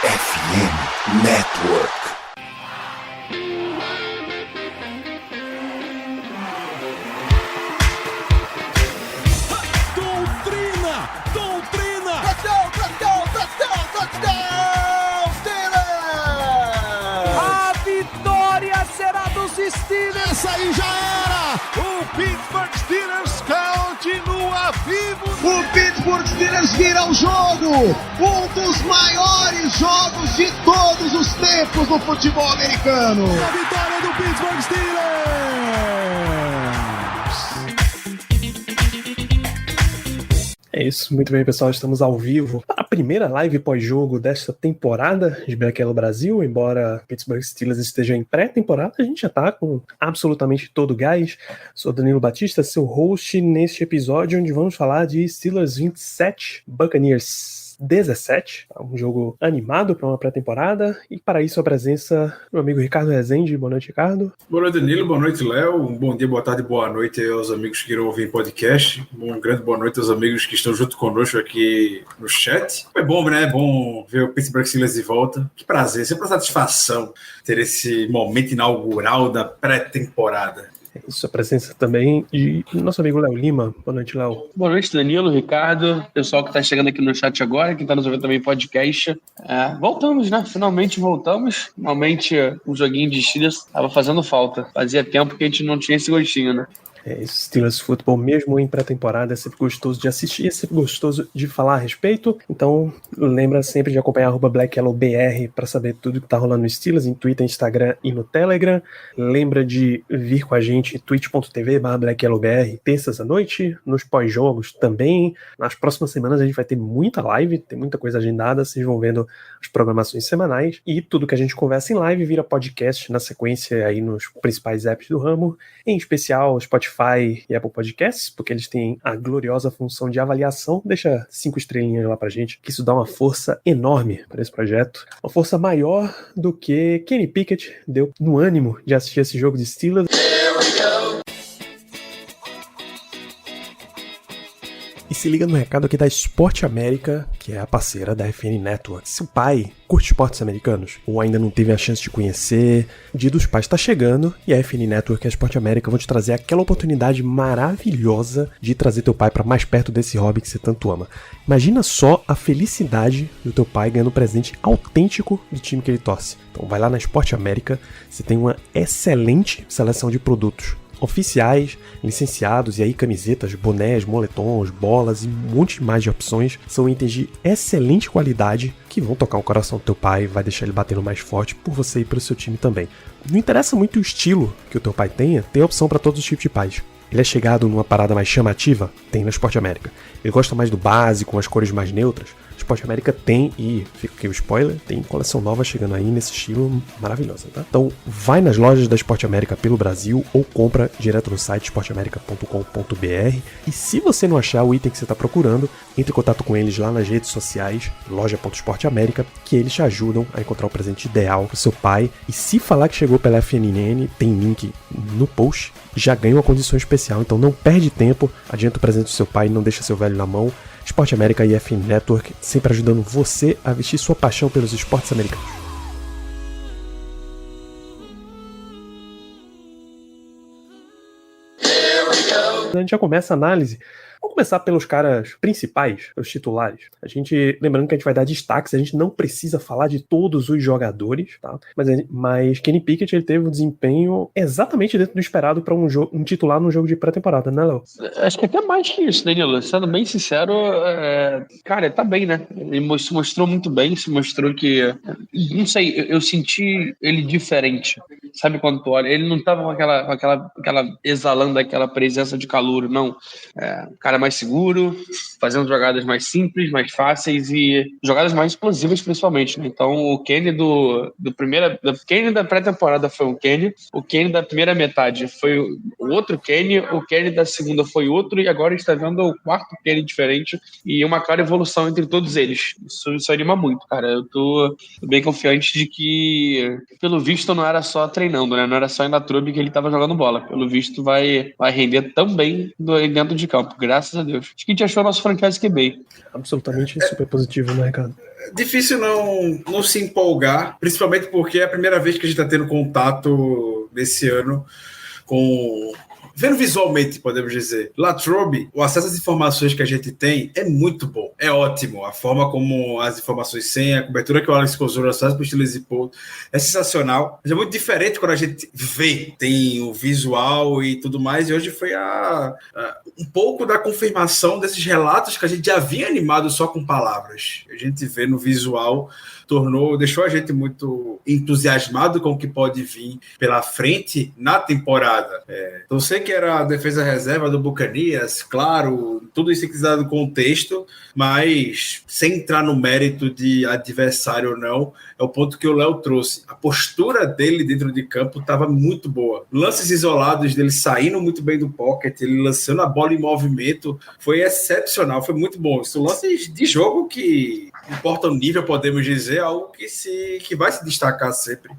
FM Network. Steelers, essa aí já era! O Pittsburgh Steelers continua vivo! O Pittsburgh Steelers vira o jogo! Um dos maiores jogos de todos os tempos no futebol americano! A vitória do Pittsburgh Steelers! É isso, muito bem, pessoal, estamos ao vivo para a primeira live pós-jogo desta temporada de Black Yellow Brasil. Embora Pittsburgh Steelers esteja em pré-temporada, a gente já está com absolutamente todo o gás. Sou Danilo Batista, seu host neste episódio, onde vamos falar de Steelers 27, Buccaneers 17, um jogo animado para uma pré-temporada, e para isso a presença do meu amigo Ricardo Rezende. Boa noite, Ricardo. Boa noite, Danilo. Boa noite, Léo. Um bom dia, boa tarde, boa noite aos amigos que irão ouvir podcast. Um grande boa noite aos amigos que estão junto conosco aqui no chat. É bom, né? É bom ver o Pittsburgh Steelers de volta. Que prazer, sempre uma satisfação ter esse momento inaugural da pré-temporada. Isso, a presença também de nosso amigo Léo Lima. Boa noite, Léo. Boa noite, Danilo, Ricardo, pessoal que está chegando aqui no chat agora, quem está nos ouvindo também podcast. Voltamos, né? Finalmente voltamos. Finalmente um joguinho de Steelers estava fazendo falta. Fazia tempo que a gente não tinha esse gostinho, né? Steelers Football, mesmo em pré-temporada, é sempre gostoso de assistir, é sempre gostoso de falar a respeito. Então, lembra sempre de acompanhar @BlackYellowBR para saber tudo que tá rolando no Steelers, em Twitter, Instagram e no Telegram. Lembra de vir com a gente, twitch.tv/BlackYellowBR, terças à noite, nos pós-jogos também. Nas próximas semanas a gente vai ter muita live, tem muita coisa agendada, vocês vão vendo as programações semanais. E tudo que a gente conversa em live vira podcast na sequência aí nos principais apps do ramo, em especial Spotify e Apple Podcasts, porque eles têm a gloriosa função de avaliação. Deixa 5 estrelinhas lá pra gente, que isso dá uma força enorme para esse projeto. Uma força maior do que Kenny Pickett deu no ânimo de assistir esse jogo de Steelers. E se liga no recado aqui da Esporte América, que é a parceira da FN Network. Se o pai curte esportes americanos ou ainda não teve a chance de conhecer, o Dia dos Pais está chegando e a FN Network e a Esporte América vão te trazer aquela oportunidade maravilhosa de trazer teu pai para mais perto desse hobby que você tanto ama. Imagina só a felicidade do teu pai ganhando um presente autêntico do time que ele torce. Então vai lá na Esporte América, você tem uma excelente seleção de produtos oficiais, licenciados, e aí camisetas, bonés, moletons, bolas e um monte mais de opções. São itens de excelente qualidade que vão tocar o coração do teu pai, vai deixar ele batendo mais forte por você e pelo seu time também. Não interessa muito o estilo que o teu pai tenha, tem opção para todos os tipos de pais. Ele é chegado numa parada mais chamativa? Tem na Esporte América. Ele gosta mais do básico, com as cores mais neutras? Esporte América tem, e fica aqui o spoiler, tem coleção nova chegando aí nesse estilo maravilhosa, tá? Então vai nas lojas da Esporte América pelo Brasil ou compra direto no site esporteamerica.com.br, e se você não achar o item que você está procurando, entre em contato com eles lá nas redes sociais, loja.esporteamerica, que eles te ajudam a encontrar o presente ideal pro seu pai. E se falar que chegou pela FNN, tem link no post, já ganha uma condição especial. Então não perde tempo, adianta o presente do seu pai, não deixa seu velho na mão. Esporte América e FN Network, sempre ajudando você a vestir sua paixão pelos esportes americanos. A gente já começa a análise. Vamos começar pelos caras principais, os titulares. Lembrando que a gente vai dar destaques, a gente não precisa falar de todos os jogadores, tá? Mas Kenny Pickett, ele teve um desempenho exatamente dentro do esperado para um titular num jogo de pré-temporada, né, Léo? Acho que até mais que isso, Danilo. Sendo bem sincero, cara, tá bem, né? Ele se mostrou muito bem, se mostrou que... Não sei, eu senti ele diferente. Sabe quando tu olha? Ele não tava com aquela exalando aquela presença de calouro, não. Cara mais seguro, fazendo jogadas mais simples, mais fáceis e jogadas mais explosivas principalmente, né? Então o Kenny Kenny da pré-temporada foi um Kenny, o Kenny da primeira metade foi o outro Kenny, o Kenny da segunda foi outro, e agora a gente está vendo o quarto Kenny diferente e uma clara evolução entre todos eles. Isso anima muito, cara. Eu tô bem confiante de que, pelo visto, não era só treinar treinando, né? Não era só em Latrobe que ele estava jogando bola. Pelo visto, vai render também dentro de campo, graças a Deus. Acho que a gente achou nosso franchise QB. Absolutamente super positivo, né, Ricardo? Difícil não se empolgar, principalmente porque é a primeira vez que a gente está tendo contato nesse ano com... Vendo visualmente, podemos dizer, Latrobe, o acesso às informações que a gente tem é muito bom, é ótimo. A forma como as informações têm, a cobertura que o Alex Kozora faz para o Steelers e Paul é sensacional. Mas é muito diferente quando a gente vê, tem o visual e tudo mais. E hoje foi um pouco da confirmação desses relatos que a gente já havia animado só com palavras. A gente vê no visual, deixou a gente muito entusiasmado com o que pode vir pela frente na temporada. Então, sei que era a defesa reserva do Buccaneers, claro, tudo isso que dá do contexto, mas sem entrar no mérito de adversário ou não, é o ponto que o Léo trouxe. A postura dele dentro de campo estava muito boa. Lances isolados dele saindo muito bem do pocket, ele lançando a bola em movimento, foi excepcional, foi muito bom. São lances de jogo que importa o nível, podemos dizer, algo que vai se destacar sempre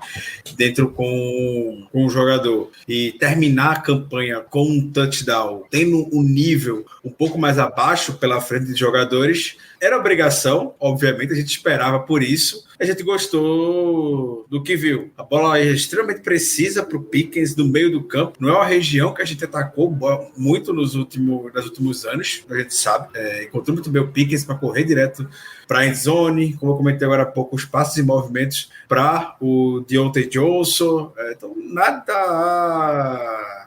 dentro com o jogador. E terminar a campanha com um touchdown, tendo um nível um pouco mais abaixo pela frente de jogadores, era obrigação, obviamente, a gente esperava por isso. A gente gostou do que viu. A bola é extremamente precisa para o Pickens no meio do campo. Não é uma região que a gente atacou muito nos últimos anos, a gente sabe. Encontrou muito bem o Pickens para correr direto para a endzone, como eu comentei agora há pouco, os passos e movimentos para o Deontay Johnson. Então, nada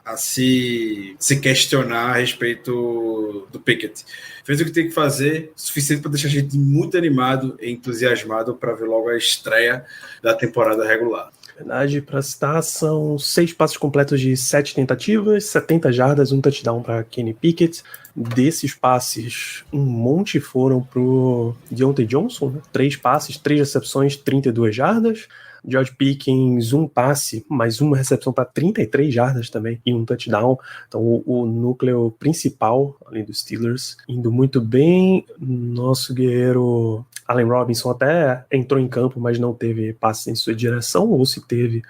a se questionar a respeito do Pickett. Fez o que tem que fazer, suficiente para deixar a gente muito animado e entusiasmado para ver logo a estreia da temporada regular. Verdade, para citar, são 6 passes completos de 7 tentativas, 70 jardas, um touchdown para Kenny Pickett. Desses passes, um monte foram pro Deontay Johnson, né? 3 passes, 3 recepções, 32 jardas. George Pickens, um passe, mais uma recepção para 33 jardas também e um touchdown. Então o núcleo principal, além dos Steelers, indo muito bem. Nosso guerreiro Allen Robinson até entrou em campo, mas não teve passe em sua direção, ou se teve,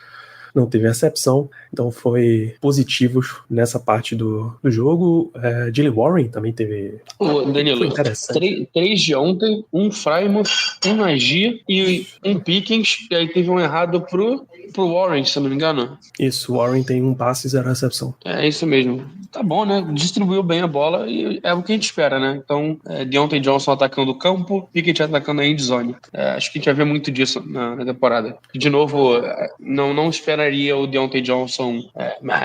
não teve recepção. Então foi positivo nessa parte do jogo. Jalen Warren também teve. Danilo, foi interessante. 3 de ontem, um Frymouth, um Nagy e um Pickens, e aí teve um errado pro Warren, se eu não me engano. Isso, o Warren tem um passe e 0 recepção. É isso mesmo. Tá bom, né? Distribuiu bem a bola e é o que a gente espera, né? Então, Deontay Johnson atacando o campo, Pickett atacando a endzone. Acho que a gente vai ver muito disso na temporada. De novo, não esperaria o Deontay Johnson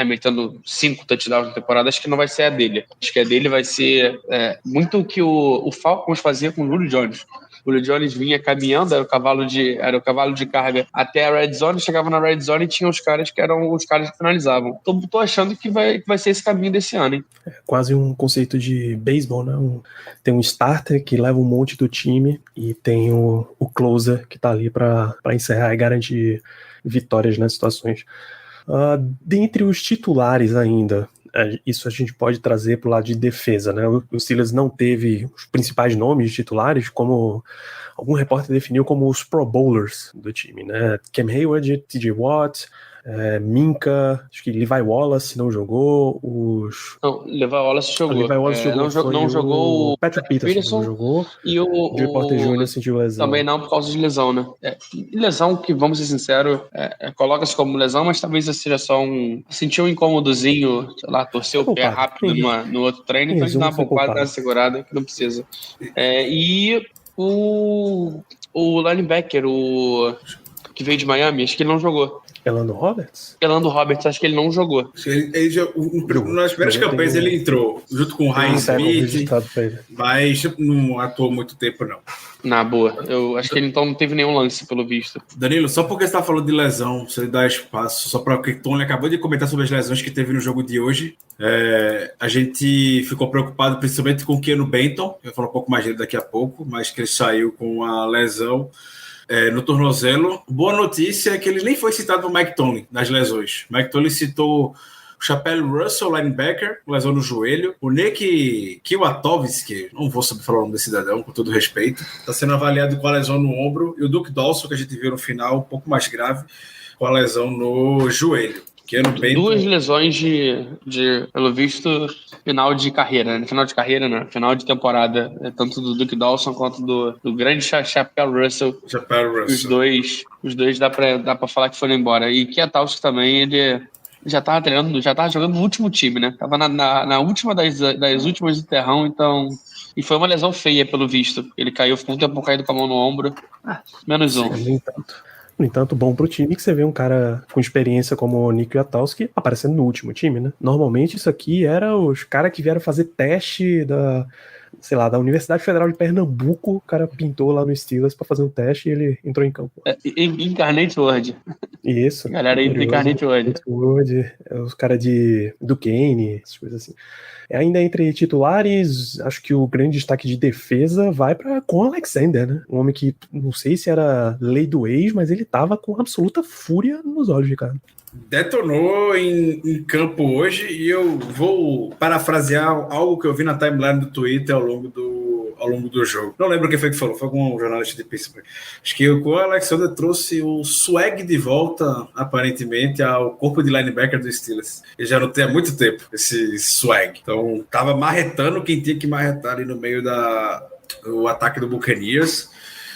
metendo 5 touchdowns na temporada. Acho que não vai ser a dele. Acho que a dele vai ser muito o que o Falcons fazia com o Julio Jones. O Julio Jones vinha caminhando, era o cavalo de carga até a red zone, chegava na red zone e tinha os caras que eram os caras que finalizavam. Tô achando que vai ser esse caminho desse ano, hein? É quase um conceito de beisebol, né? Tem um starter que leva um monte do time e tem o closer que tá ali para encerrar e garantir vitórias nas situações. Dentre os titulares ainda, isso a gente pode trazer para o lado de defesa, né? O Steelers não teve os principais nomes de titulares, como algum repórter definiu como os Pro Bowlers do time, né? Cam Hayward, TJ Watt, Minka, acho que Levi Wallace não jogou, Não, Levi Wallace jogou. Levi Wallace não jogou o Patrick Peterson não jogou, e o Joey Porter Jr. sentiu lesão. Também não por causa de lesão, né? Lesão que, vamos ser sinceros, coloca-se como lesão, mas talvez seja só sentiu um incômodozinho, sei lá, torceu o pé rápido no outro treino, então ele dá uma poupada, uma segurada que não precisa. E o linebacker, que veio de Miami, acho que ele não jogou. Elando Roberts, acho que ele não jogou. Nas primeiras campanhas ele entrou, junto com o Ryan Smith, mas não atuou muito tempo, não. Na boa. Eu acho que ele então não teve nenhum lance, pelo visto. Danilo, só porque você está falando de lesão, você dá espaço, só para o que o Tony acabou de comentar sobre as lesões que teve no jogo de hoje. A gente ficou preocupado principalmente com o Keanu Benton, eu vou falar um pouco mais dele daqui a pouco, mas que ele saiu com a lesão no tornozelo. Boa notícia é que ele nem foi citado por Mike Tomlin nas lesões. Mike Tomlin citou o Chapelle Russell, linebacker, lesão no joelho. O Nick Kiwatovski, não vou saber falar o nome desse cidadão, com todo respeito, está sendo avaliado com a lesão no ombro. E o Duke Dawson, que a gente viu no final, um pouco mais grave, com a lesão no joelho. Keanu Benton. Duas lesões pelo visto, final de carreira, né? Final de carreira, não. Final de temporada, tanto do Duke Dawson quanto do grande Chapéu Russell. Os dois dá pra falar que foram embora. E Kwiatkowski também, ele já tava treinando, já tava jogando no último time, né? Tava na última das últimas do terrão, então... E foi uma lesão feia, pelo visto. Ele caiu, ficou um tempo caído com a mão no ombro. Menos um. No entanto, bom pro time que você vê um cara com experiência como o Nick Kwiatkowski aparecendo no último time, né? Normalmente isso aqui era os caras que vieram fazer teste da Universidade Federal de Pernambuco. O cara pintou lá no Steelers pra fazer um teste e ele entrou em campo. Incarnate Word. Isso. Galera aí do Incarnate Word. Os caras do Kane, essas coisas assim. Ainda entre titulares, acho que o grande destaque de defesa vai para Con Alexander, né? Um homem que, não sei se era lei do ex, mas ele tava com absoluta fúria nos olhos, Ricardo. Detonou em campo hoje, e eu vou parafrasear algo que eu vi na timeline do Twitter ao longo do jogo. Não lembro quem foi que falou, foi algum jornalista de Pittsburgh. Acho que o Alexander trouxe o swag de volta, aparentemente, ao corpo de linebacker do Steelers. Ele já não tem há muito tempo esse swag. Então, tava marretando quem tinha que marretar ali no meio do ataque do Buccaneers.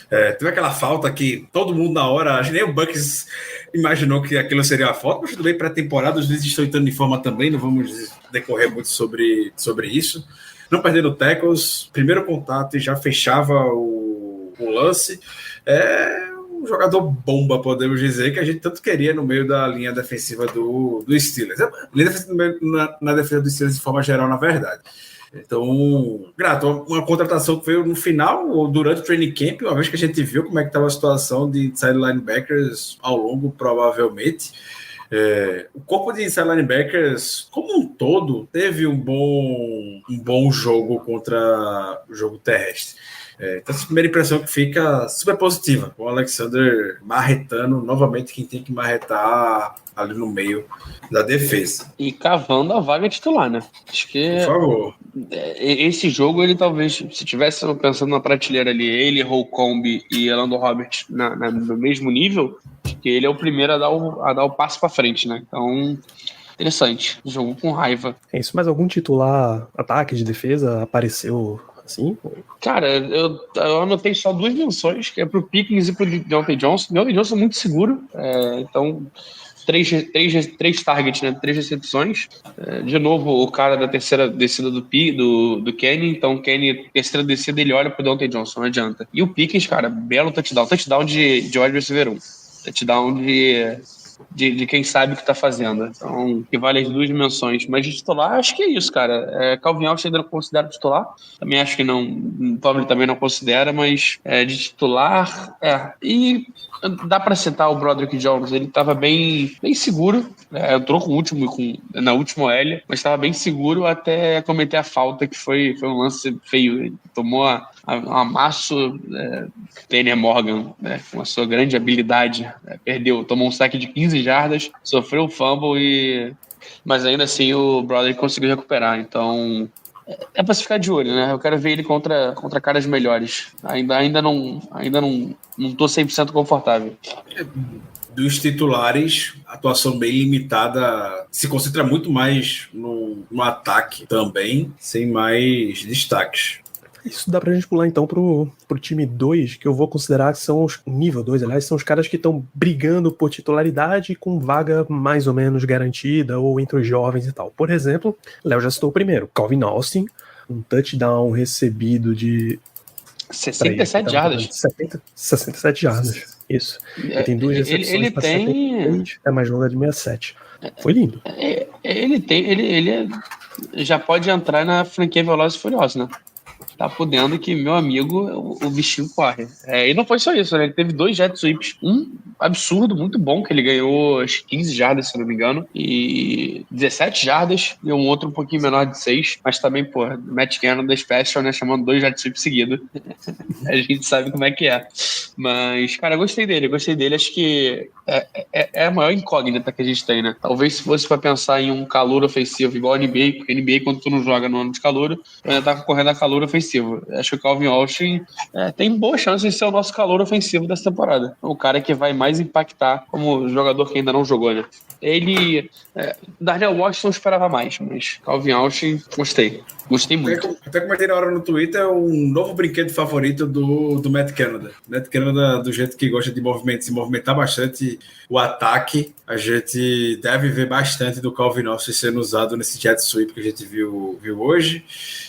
Teve aquela falta que todo mundo na hora, acho que nem o Bucs imaginou que aquilo seria a falta, mas tudo bem, pré-temporada, os juízes estão entrando em forma também, não vamos decorrer muito sobre isso. Não perdendo tackles, primeiro contato e já fechava o lance. Um jogador bomba, podemos dizer, que a gente tanto queria no meio da linha defensiva do Steelers. Na defesa do Steelers de forma geral, na verdade. Então, grato, uma contratação que veio no final, ou durante o training camp, uma vez que a gente viu como é que estava a situação de inside linebackers ao longo, provavelmente. O corpo de inside linebackers, como um todo, teve um bom jogo contra o jogo terrestre. Então, essa primeira impressão que fica super positiva, com o Alexander marretando novamente quem tem que marretar ali no meio da defesa. E cavando a vaga titular, né? Acho que... Por favor. Esse jogo, ele talvez, se tivesse pensando na prateleira ali, ele, Holcomb e Elando Roberts no mesmo nível, acho que ele é o primeiro a dar o passo para frente, né? Então, interessante. Jogo com raiva. É isso, mas algum titular, ataque de defesa, apareceu assim? Cara, eu anotei só duas menções, que é pro Pickens e pro Deontay Johnson. Deontay Johnson é muito seguro, então... Três targets, né? 3 recepções. De novo, o cara da terceira descida do Kenny. Então, o Kenny, terceira descida, ele olha pro Deontay Johnson, não adianta. E o Pickens, cara, belo touchdown. Touchdown de wide receiver 1. Touchdown de quem sabe o que tá fazendo. Então, que vale as duas dimensões. Mas de titular, acho que é isso, cara. Calvin Austin ainda não considero titular. Também acho que não. O Tomlin também não considera, mas de titular. E dá pra citar o Broderick Jones. Ele tava bem seguro. Entrou na última OL, mas tava bem seguro até cometer a falta, que foi um lance feio. Ele tomou um amasso. Tanner Morgan, com a sua grande habilidade, tomou um saque de 15 jardas, sofreu um fumble, mas ainda assim o Broderick conseguiu recuperar. Então é pra se ficar de olho, né? Eu quero ver ele contra caras melhores. Ainda não tô 100% confortável. Dos titulares, a atuação bem limitada, se concentra muito mais no ataque também, sem mais destaques. Isso dá pra gente pular então pro time 2, que eu vou considerar que são nível 2, aliás, são os caras que estão brigando por titularidade com vaga mais ou menos garantida ou entre os jovens e tal. Por exemplo, Léo já citou o primeiro, Calvin Austin, um touchdown recebido de 67 jardas. 67 jardas, isso. Ele tem 2 recepções para 73, é mais longa de 67. Foi lindo. Ele já pode entrar na franquia Velozes e Furiosos, né? Tá podendo que, meu amigo, o bichinho corre. E não foi só isso, né? Ele teve 2 jet sweeps. Um absurdo, muito bom, que ele ganhou acho, 15 jardas, se não me engano, e 17 jardas, e um outro um pouquinho menor de 6, mas também, pô, Matt Cannon da Special, né, chamando 2 jet sweeps seguidos. A gente sabe como é que é. Mas, cara, eu gostei dele, acho que é a maior incógnita que a gente tem, né? Talvez se fosse pra pensar em um calor ofensivo igual a NBA, porque NBA, quando tu não joga no ano de calor, tu ainda tá correndo a calor ofensivo. ofensivo. Acho que o Calvin Austin tem boa chance de ser o nosso calor ofensivo dessa temporada. O cara que vai mais impactar como jogador que ainda não jogou, né? Darnell Washington esperava mais, mas Calvin Austin, gostei muito. Até comentei na hora no Twitter um novo brinquedo favorito do Matt Canada. Matt Canada, do jeito que gosta de se movimentar bastante o ataque, a gente deve ver bastante do Calvin Austin sendo usado nesse jet sweep que a gente viu hoje.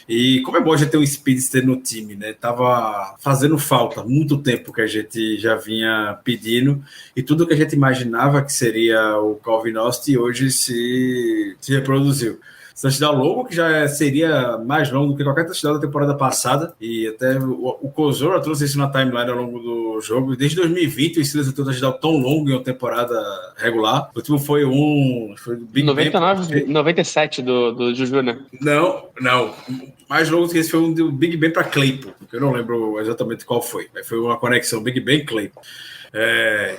E como é bom a gente ter um speedster no time, né? Tava fazendo falta muito tempo que a gente já vinha pedindo, e tudo que a gente imaginava que seria o Calvin Austin hoje se reproduziu. Touchdown longo, que já seria mais longo do que qualquer touchdown da temporada passada, e até o Kozora trouxe isso na timeline ao longo do jogo. Desde 2020 o Steelers tem um touchdown tão longo em uma temporada regular. O último foi Big 99, 97 do Juju, né? Não. Mais longo que esse foi um do Big Ben para Claypool, que eu não lembro exatamente qual foi. Foi uma conexão Big Ben e Claypool.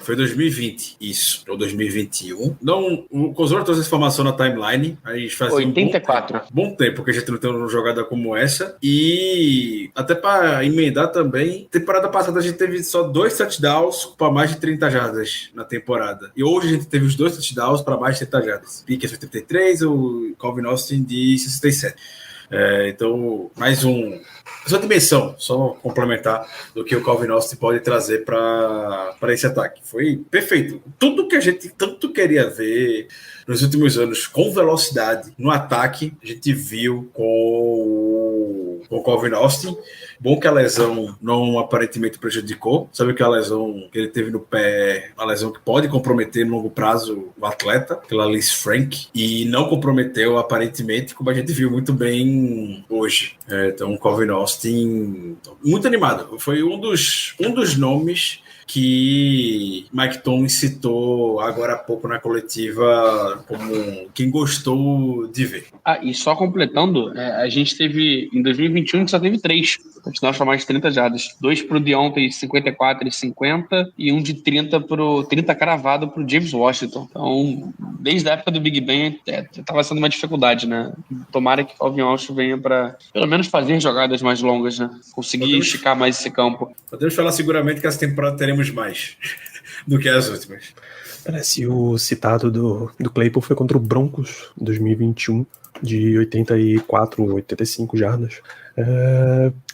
Foi 2020, isso, ou 2021. Não, o Kozora trouxe essa informação na timeline. A gente fazia 84. Bom tempo que a gente não tem uma jogada como essa. E até para emendar também, temporada passada a gente teve só 2 touchdowns para mais de 30 jardas na temporada. E hoje a gente teve os 2 touchdowns para mais de 30 jardas. Pickens foi 33, o Calvin Austin de 67. Então, mais essa dimensão, só complementar do que o Calvin Austin pode trazer para esse ataque. Foi perfeito. Tudo que a gente tanto queria ver nos últimos anos com velocidade no ataque, a gente viu com o Calvin Austin. Bom que a lesão não aparentemente prejudicou. Sabe que a lesão que ele teve no pé, uma lesão que pode comprometer no longo prazo o atleta, aquela Liz Frank, e não comprometeu aparentemente, como a gente viu muito bem hoje. Então o Calvin Austin muito animado. Foi um dos nomes que Mike Tomlin citou agora há pouco na coletiva como quem gostou de ver. E só completando, a gente teve, em 2021, a gente só teve 3 touchdowns para mais de 30 jardas. 2 pro Deontay, 54 e 50, e um de 30 cravado pro James Washington. Então, desde a época do Big Ben, estava sendo uma dificuldade, né? Tomara que o Calvin Austin venha para, pelo menos, fazer jogadas mais longas, né? Conseguir esticar mais esse campo. Podemos falar seguramente que essa temporada teremos mais do que as últimas. Parece o citado do Claypool foi contra o Broncos em 2021, de 84, 85 jardas.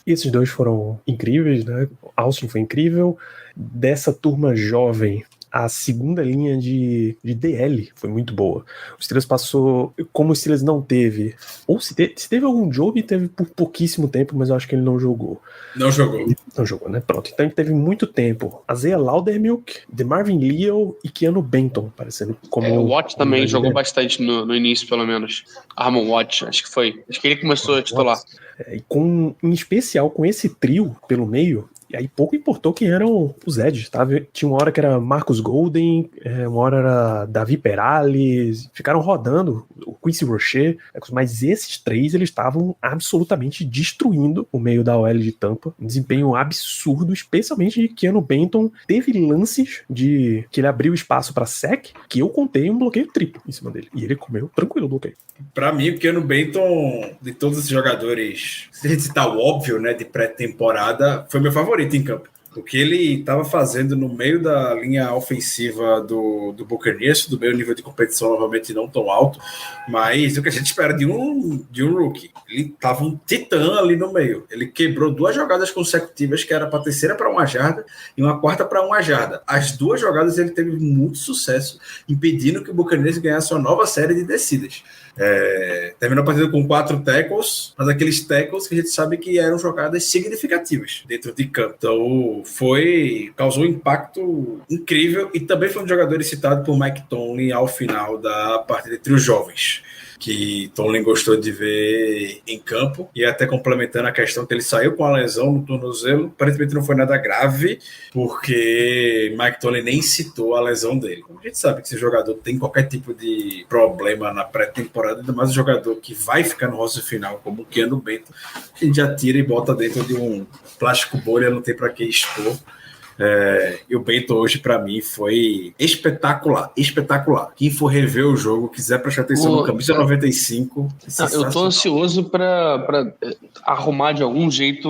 E esses dois foram incríveis, né? Austin foi incrível. Dessa turma jovem, a segunda linha de DL foi muito boa. O Steelers passou, como o Steelers não teve, ou se teve algum jogo, teve por pouquíssimo tempo, mas eu acho que ele não jogou. Não jogou, né? Pronto. Então ele teve muito tempo. Isaiah Loudermilk, DeMarvin Leal e Keanu Benton, parecendo como... o Watt também jogou bastante no início, pelo menos. Armon Watt, acho que foi. Acho que ele começou a titular. Em especial com esse trio pelo meio, e aí pouco importou quem eram os edges, tá? Tinha uma hora que era Marcus Golden, uma hora era Davi Perales, ficaram rodando o Quincy Roche, mas esses 3 eles estavam absolutamente destruindo o meio da OL de Tampa, um desempenho absurdo, especialmente de Keanu Benton. Teve lances de que ele abriu espaço para sec, que eu contei um bloqueio triplo em cima dele, e ele comeu tranquilo o bloqueio. Para mim, o Keanu Benton, de todos os jogadores, se a gente citar o óbvio, né, de pré-temporada, foi meu favorito em campo. O que ele estava fazendo no meio da linha ofensiva do Buccaneers, do meio nível de competição novamente não tão alto, mas o que a gente espera de um rookie. Ele estava um titã ali no meio. Ele quebrou 2 jogadas consecutivas, que era para a terceira para 1 jarda e uma quarta para 1 jarda. As 2 jogadas ele teve muito sucesso, impedindo que o Buccaneers ganhasse uma nova série de descidas. Terminou a partida com 4 tackles, mas aqueles tackles que a gente sabe que eram jogadas significativas dentro de campo. Então causou um impacto incrível, e também foi um jogador citado por Mike Tomlin ao final da partida entre os jovens, que Tomlin gostou de ver em campo. E até complementando a questão que ele saiu com a lesão no tornozelo, aparentemente não foi nada grave, porque Mike Tomlin nem citou a lesão dele. A gente sabe que esse jogador tem qualquer tipo de problema na pré-temporada, ainda mais um jogador que vai ficar no roster final, como o Keanu Benton, a gente já tira e bota dentro de um plástico bolha, não tem para que expor. E o Bento hoje, pra mim, foi espetacular. Quem for rever o jogo, quiser prestar atenção no camisa 95. Eu tô ansioso pra arrumar de algum jeito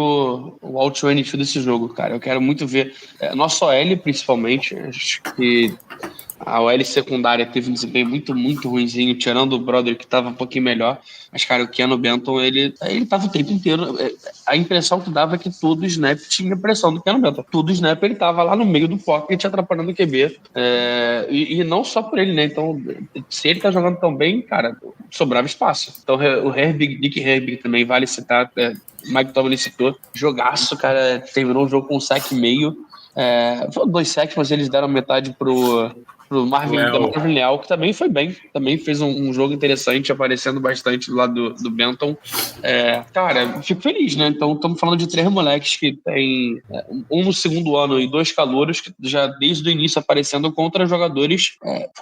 o out-to-NF desse jogo, cara. Eu quero muito ver. Nosso OL, principalmente, acho que a OL secundária teve um desempenho muito, muito ruinzinho, tirando o brother que tava um pouquinho melhor. Mas, cara, o Keanu Benton, ele tava o tempo inteiro. A impressão que dava é que todo snap tinha pressão do Keanu Benton. Todo snap ele tava lá no meio do pocket atrapalhando o QB. E não só por ele, né? Então, se ele tá jogando tão bem, cara, sobrava espaço. Então, o Nick Herbig também vale citar. Mike Tomlin citou. Jogaço, cara. Terminou o jogo com um sack e meio. Foram 2 sacks, mas eles deram metade pro Marvin Leal, que também foi bem, também fez um jogo interessante, aparecendo bastante do lado do Benton. Cara, fico feliz, né? Então, estamos falando de 3 moleques que tem um no segundo ano e 2 calouros, que já desde o início aparecendo contra jogadores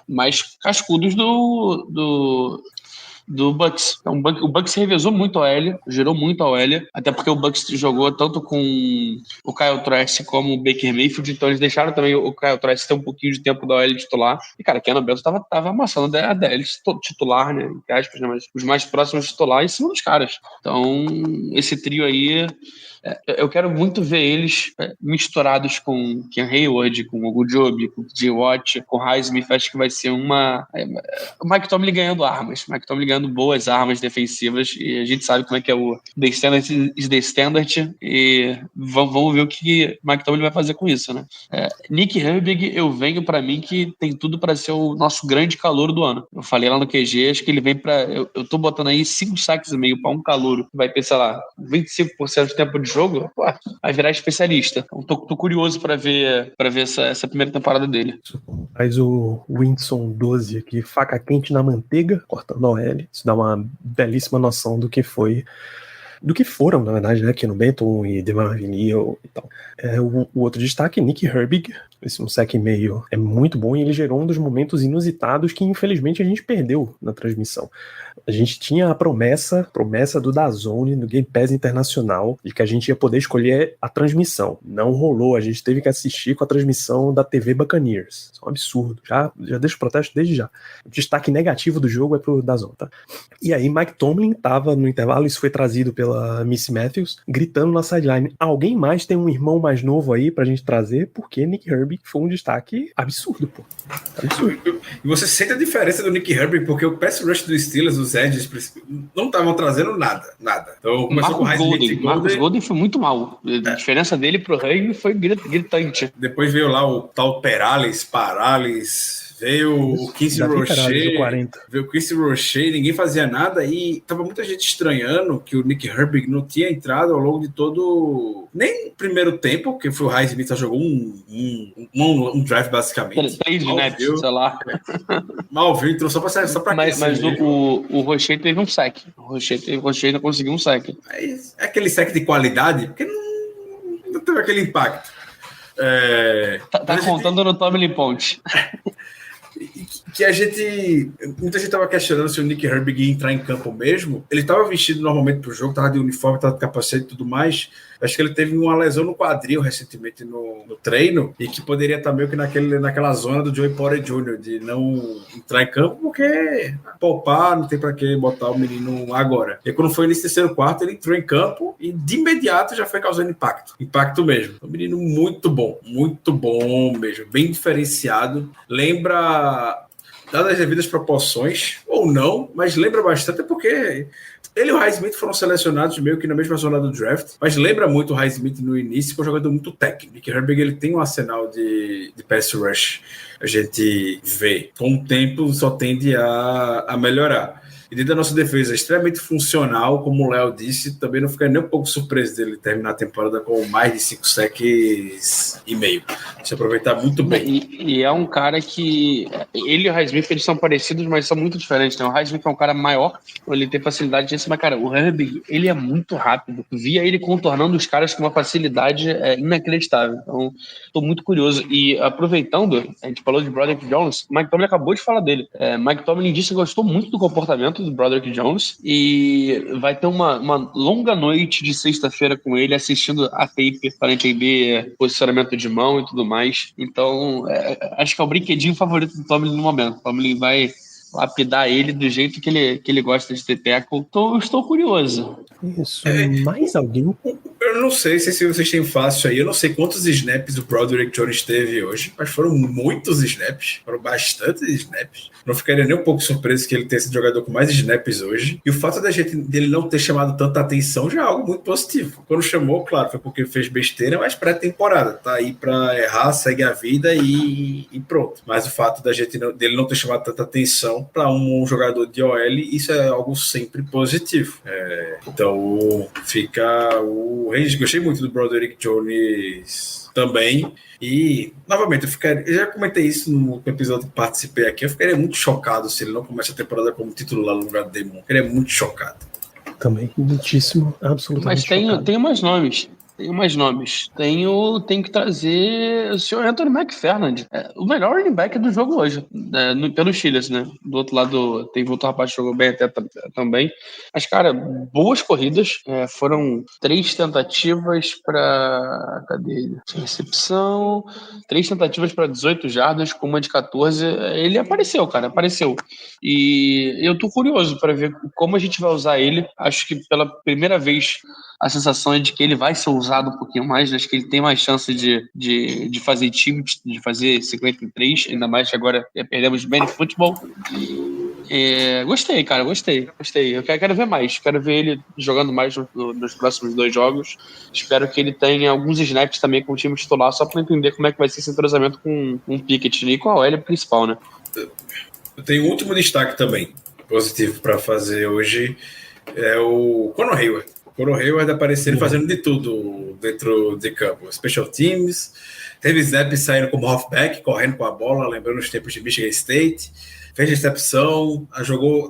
mais cascudos do Bucks. Então, o Bucks revezou muito a OL, gerou muito a OL, até porque o Bucks jogou tanto com o Kyle Trask como o Baker Mayfield, então eles deixaram também o Kyle Trask ter um pouquinho de tempo da OL titular. E, cara, Keanu Benton tava amassando a DL titular, né? Entre aspas, né? Mas os mais próximos de titular em cima dos caras. Então, esse trio aí, eu quero muito ver eles misturados com Ken Hayward, com o Ogunjobi, com o J. Watt, com o Highsmith. Acho que vai ser o Mike Tomlin ganhando armas, Mike Tomlin ganhando boas armas defensivas, e a gente sabe como é que é o The Standard is the Standard, e vamos ver o que Mike Tomlin vai fazer com isso, né? Nick Herbig, eu venho pra mim que tem tudo pra ser o nosso grande calouro do ano. Eu falei lá no QG, acho que ele vem pra... Eu tô botando aí 5 sacks e meio pra um calouro, que vai ter, sei lá, 25% de tempo de jogo, vai virar especialista. Então, tô curioso pra ver essa primeira temporada dele. Faz o Winston 12 aqui, faca quente na manteiga, cortando a OL. Isso dá uma belíssima noção do que foram, na verdade, né, Keanu Benton e DeMarvin Leal e tal. O outro destaque, Nick Herbig, esse 1 sack e meio é muito bom, e ele gerou um dos momentos inusitados que infelizmente a gente perdeu na transmissão. A gente tinha a promessa do DAZN, do Game Pass Internacional, de que a gente ia poder escolher a transmissão. Não rolou, a gente teve que assistir com a transmissão da TV Buccaneers. Isso é um absurdo, já deixo o protesto desde já. O destaque negativo do jogo é pro DAZN, tá? E aí Mike Tomlin tava no intervalo, isso foi trazido pela Missy Matthews, gritando na sideline: alguém mais tem um irmão mais novo aí pra gente trazer? Porque Nick Herbig foi um destaque absurdo, pô. Absurdo. E você sente a diferença do Nick Herbig, porque o pass rush do Steelers, os edges, não estavam trazendo nada. Então começou com o Marcus Golden foi muito mal. A diferença dele pro Rugby foi gritante. Depois veio lá o tal Parales, veio o Quincy Rocher, ninguém fazia nada, e tava muita gente estranhando que o Nick Herbig não tinha entrado ao longo de todo, nem primeiro tempo, porque foi o Highsmith só jogou um drive basicamente. 3 snaps, sei lá. Mal viu, entrou só pra mas o Rocher teve um sack. O Rocher ainda conseguiu um sack. É aquele sack de qualidade, porque não teve aquele impacto. Tá contando no Tomlin Ponte. Que muita gente tava questionando se o Nick Herbig ia entrar em campo mesmo. Ele tava vestido normalmente pro jogo, tava de uniforme, tava de capacete e tudo mais. Acho que ele teve uma lesão no quadril recentemente no treino, e que poderia estar meio que naquela zona do Joey Porter Jr., de não entrar em campo, porque poupar, não tem pra que botar o menino agora. E quando foi nesse terceiro quarto, ele entrou em campo e de imediato já foi causando impacto mesmo. Um menino muito bom mesmo, bem diferenciado. Lembra, dadas as devidas proporções, ou não, mas lembra bastante, porque ele e o Highsmith foram selecionados meio que na mesma zona do draft, mas lembra muito o Highsmith no início, que é um jogador muito técnico. Nick Herbig, ele tem um arsenal de pass rush. A gente vê, com o tempo só tende a melhorar. E dentro da nossa defesa, extremamente funcional, como o Léo disse, também não fica nem um pouco surpreso dele terminar a temporada com mais de 5 sacks e meio. Se aproveitar muito bem. E é um cara que... Ele e o Highsmith, eles são parecidos, mas são muito diferentes, né? O Highsmith é um cara maior, ele tem facilidade disso, mas, cara, o Herbig, ele é muito rápido. Via ele contornando os caras com uma facilidade inacreditável. Então, tô muito curioso. E aproveitando, a gente falou de Broderick Jones, o Mike Tomlin acabou de falar dele. Mike Tomlin disse que gostou muito do comportamento do Broderick Jones e vai ter uma longa noite de sexta-feira com ele assistindo a tape para entender posicionamento de mão e tudo mais. Então, acho que é o brinquedinho favorito do Tomlin no momento. O Tomlin vai lapidar ele do jeito que ele gosta de ter tackle. Estou curioso. Isso. Mais alguém? Eu não sei se vocês têm fácil aí. Eu não sei quantos snaps o Broderick Jones teve hoje, mas foram muitos snaps. Foram bastantes snaps. Não ficaria nem um pouco surpreso que ele tenha sido jogador com mais snaps hoje. E o fato dele não ter chamado tanta atenção já é algo muito positivo. Quando chamou, claro, foi porque ele fez besteira, mas pré-temporada. Tá aí pra errar, segue a vida e pronto. Mas o fato dele não ter chamado tanta atenção para um jogador de OL, isso é algo sempre positivo. Então fica o range. Gostei muito do Broderick Jones também. E, novamente, eu já comentei isso no episódio que participei aqui. Eu ficaria muito chocado se ele não começa a temporada como titular no lugar do Demon. Eu ficaria muito chocado. Também, muitíssimo, absolutamente. Mas tem mais nomes. Tem que trazer o senhor Anthony McFarland, o melhor running back do jogo hoje, pelos Steelers, né? Do outro lado, tem outro rapaz que jogou bem até também. Mas, cara, boas corridas. Foram 3 tentativas para. Cadê ele? Recepção. 3 tentativas para 18 jardas, com uma de 14. Ele apareceu, cara, apareceu. E eu tô curioso para ver como a gente vai usar ele. Acho que pela primeira vez a sensação é de que ele vai ser usado um pouquinho mais, acho que ele tem mais chance de fazer time, de fazer 53, ainda mais que agora perdemos bem no futebol. Gostei, cara, gostei. Eu quero ver mais, quero ver ele jogando mais nos próximos 2 jogos. Espero que ele tenha alguns snaps também com o time titular, só para entender como é que vai ser esse entrosamento com um Pickett e com a OL principal, né? Eu tenho um último destaque também, positivo para fazer hoje, é o Conor Hayward. Conor Hayward aparecendo fazendo de tudo dentro de campo. Special teams, teve snaps saindo como halfback, correndo com a bola, lembrando os tempos de Michigan State. Fez recepção,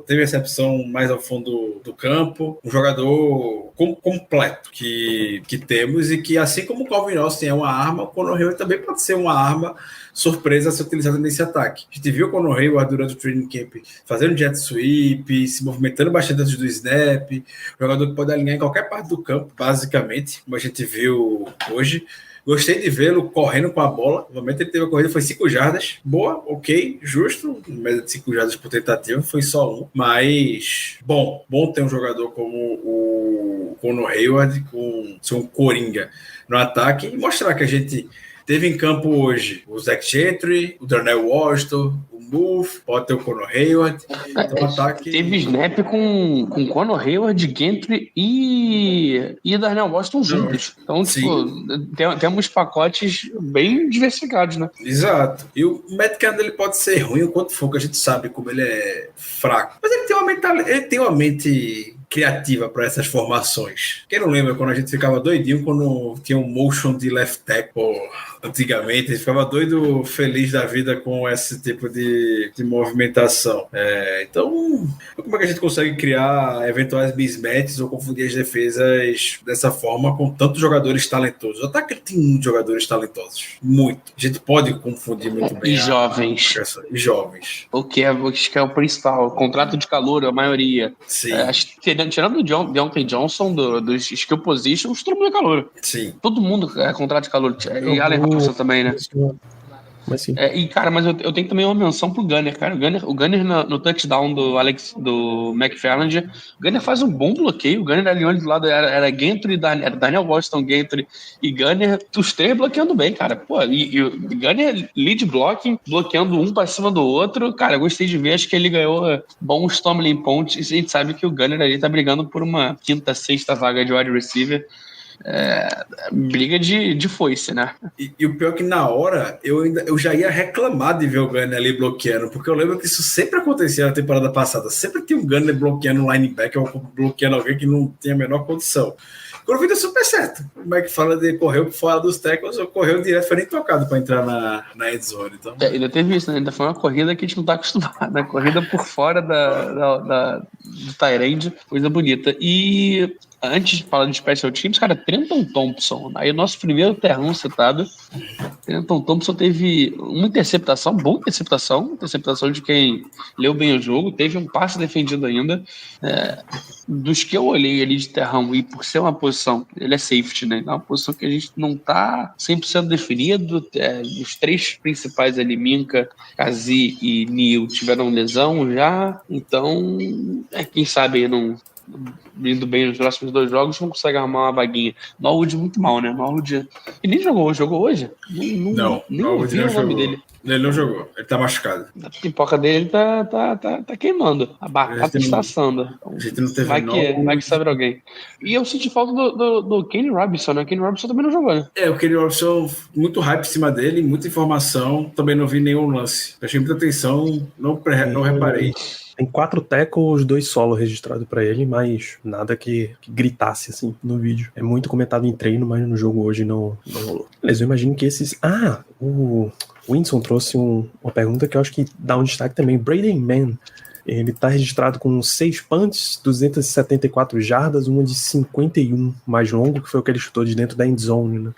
teve recepção mais ao fundo do campo. Um jogador completo que temos e que, assim como o Calvin Austin é uma arma, o Conor Hayward também pode ser uma arma surpresa a ser utilizada nesse ataque. A gente viu o Conor Hayward durante o training camp fazendo jet sweep, se movimentando bastante antes do snap, jogador que pode alinhar em qualquer parte do campo, basicamente, como a gente viu hoje. Gostei de vê-lo correndo com a bola. No momento ele teve a corrida, foi 5 jardas. Boa, ok, justo. Média de 5 jardas por tentativa, foi só 1. Mas, bom ter um jogador como o Conor Hayward, com ser um coringa no ataque e mostrar que a gente teve em campo hoje o Zach Gentry, o Darnell Washington, o Move, pode ter o Conor Hayward. Então, ataque... Teve snap com Conor Hayward, Gentry e Darnell Washington juntos. Então, tipo, temos pacotes bem diversificados, né? Exato. E o Metcalf ele pode ser ruim o quanto for, que a gente sabe como ele é fraco. Mas ele tem uma mente criativa para essas formações. Quem não lembra quando a gente ficava doidinho quando tinha um motion de left tackle antigamente, a gente ficava doido, feliz da vida com esse tipo de movimentação. Então, como é que a gente consegue criar eventuais mismatches ou confundir as defesas dessa forma com tantos jogadores talentosos? O ataque tem muitos jogadores talentosos. Muito. A gente pode confundir muito bem. E jovens. O que é o principal. O contrato de calor, a maioria. Sim. Tirando o Deontay Johnson dos skill positions, todo mundo é calor. Sim. Todo mundo é contrato de calor. E Allen Robinson também, né? Mas sim. Mas eu tenho também uma menção pro Gunner, cara. O Gunner no touchdown do McFarland, o Gunner faz um bom bloqueio. O Gunner ali do lado era Gentry, Daniel Washington, Gentry e Gunner, os 3 bloqueando bem, cara. Pô, e o Gunner lead blocking, bloqueando um pra cima do outro. Cara, eu gostei de ver, acho que ele ganhou bons tumbling points. E a gente sabe que o Gunner ali tá brigando por uma 5ª, 6ª vaga de wide receiver. Briga de foice, né? E o pior é que na hora eu já ia reclamar de ver o Gunner ali bloqueando, porque eu lembro que isso sempre acontecia na temporada passada. Sempre tinha um Gunner bloqueando um linebacker ou bloqueando alguém que não tinha a menor condição. Quando deu super certo. Como é que fala de correu por fora dos tackles, ou correu direto, foi nem tocado para entrar na end zone. Então... ainda teve isso, né? Ainda foi uma corrida que a gente não tá acostumado, né? Corrida por fora do tight end, coisa bonita. E antes de falar de Special Teams, cara, Trenton Thompson, aí o nosso primeiro terrão citado, Trenton Thompson teve uma interceptação, boa interceptação de quem leu bem o jogo, teve um passe defendido ainda, dos que eu olhei ali de terrão, e por ser uma posição, ele é safety, né, é uma posição que a gente não tá 100% definido, os três principais ali, Minka, Kazi e Neil, tiveram lesão já, então, quem sabe não indo bem nos próximos 2 jogos, não consegue arrumar uma vaguinha. Norwood muito mal, né? Norwood. Ele nem jogou hoje? Não, nem ouvi o nome dele. Ele não jogou, ele tá machucado. A pipoca dele tá queimando. A batata está assando. A gente não teve vai que sabe alguém. E eu senti falta do Kenny Robinson, né? O Kenny Robinson também não jogou, né? O Kenny Robinson, muito hype em cima dele, muita informação, também não vi nenhum lance. Prestei muita atenção, não reparei. Tem 4 tackles, 2 solo registrados pra ele, mas nada que gritasse assim no vídeo. É muito comentado em treino, mas no jogo hoje não rolou. Mas eu imagino que esses... o Winston trouxe uma pergunta que eu acho que dá um destaque também. Braden Mann, ele tá registrado com 6 punts, 274 jardas, uma de 51 mais longo, que foi o que ele chutou de dentro da endzone, né?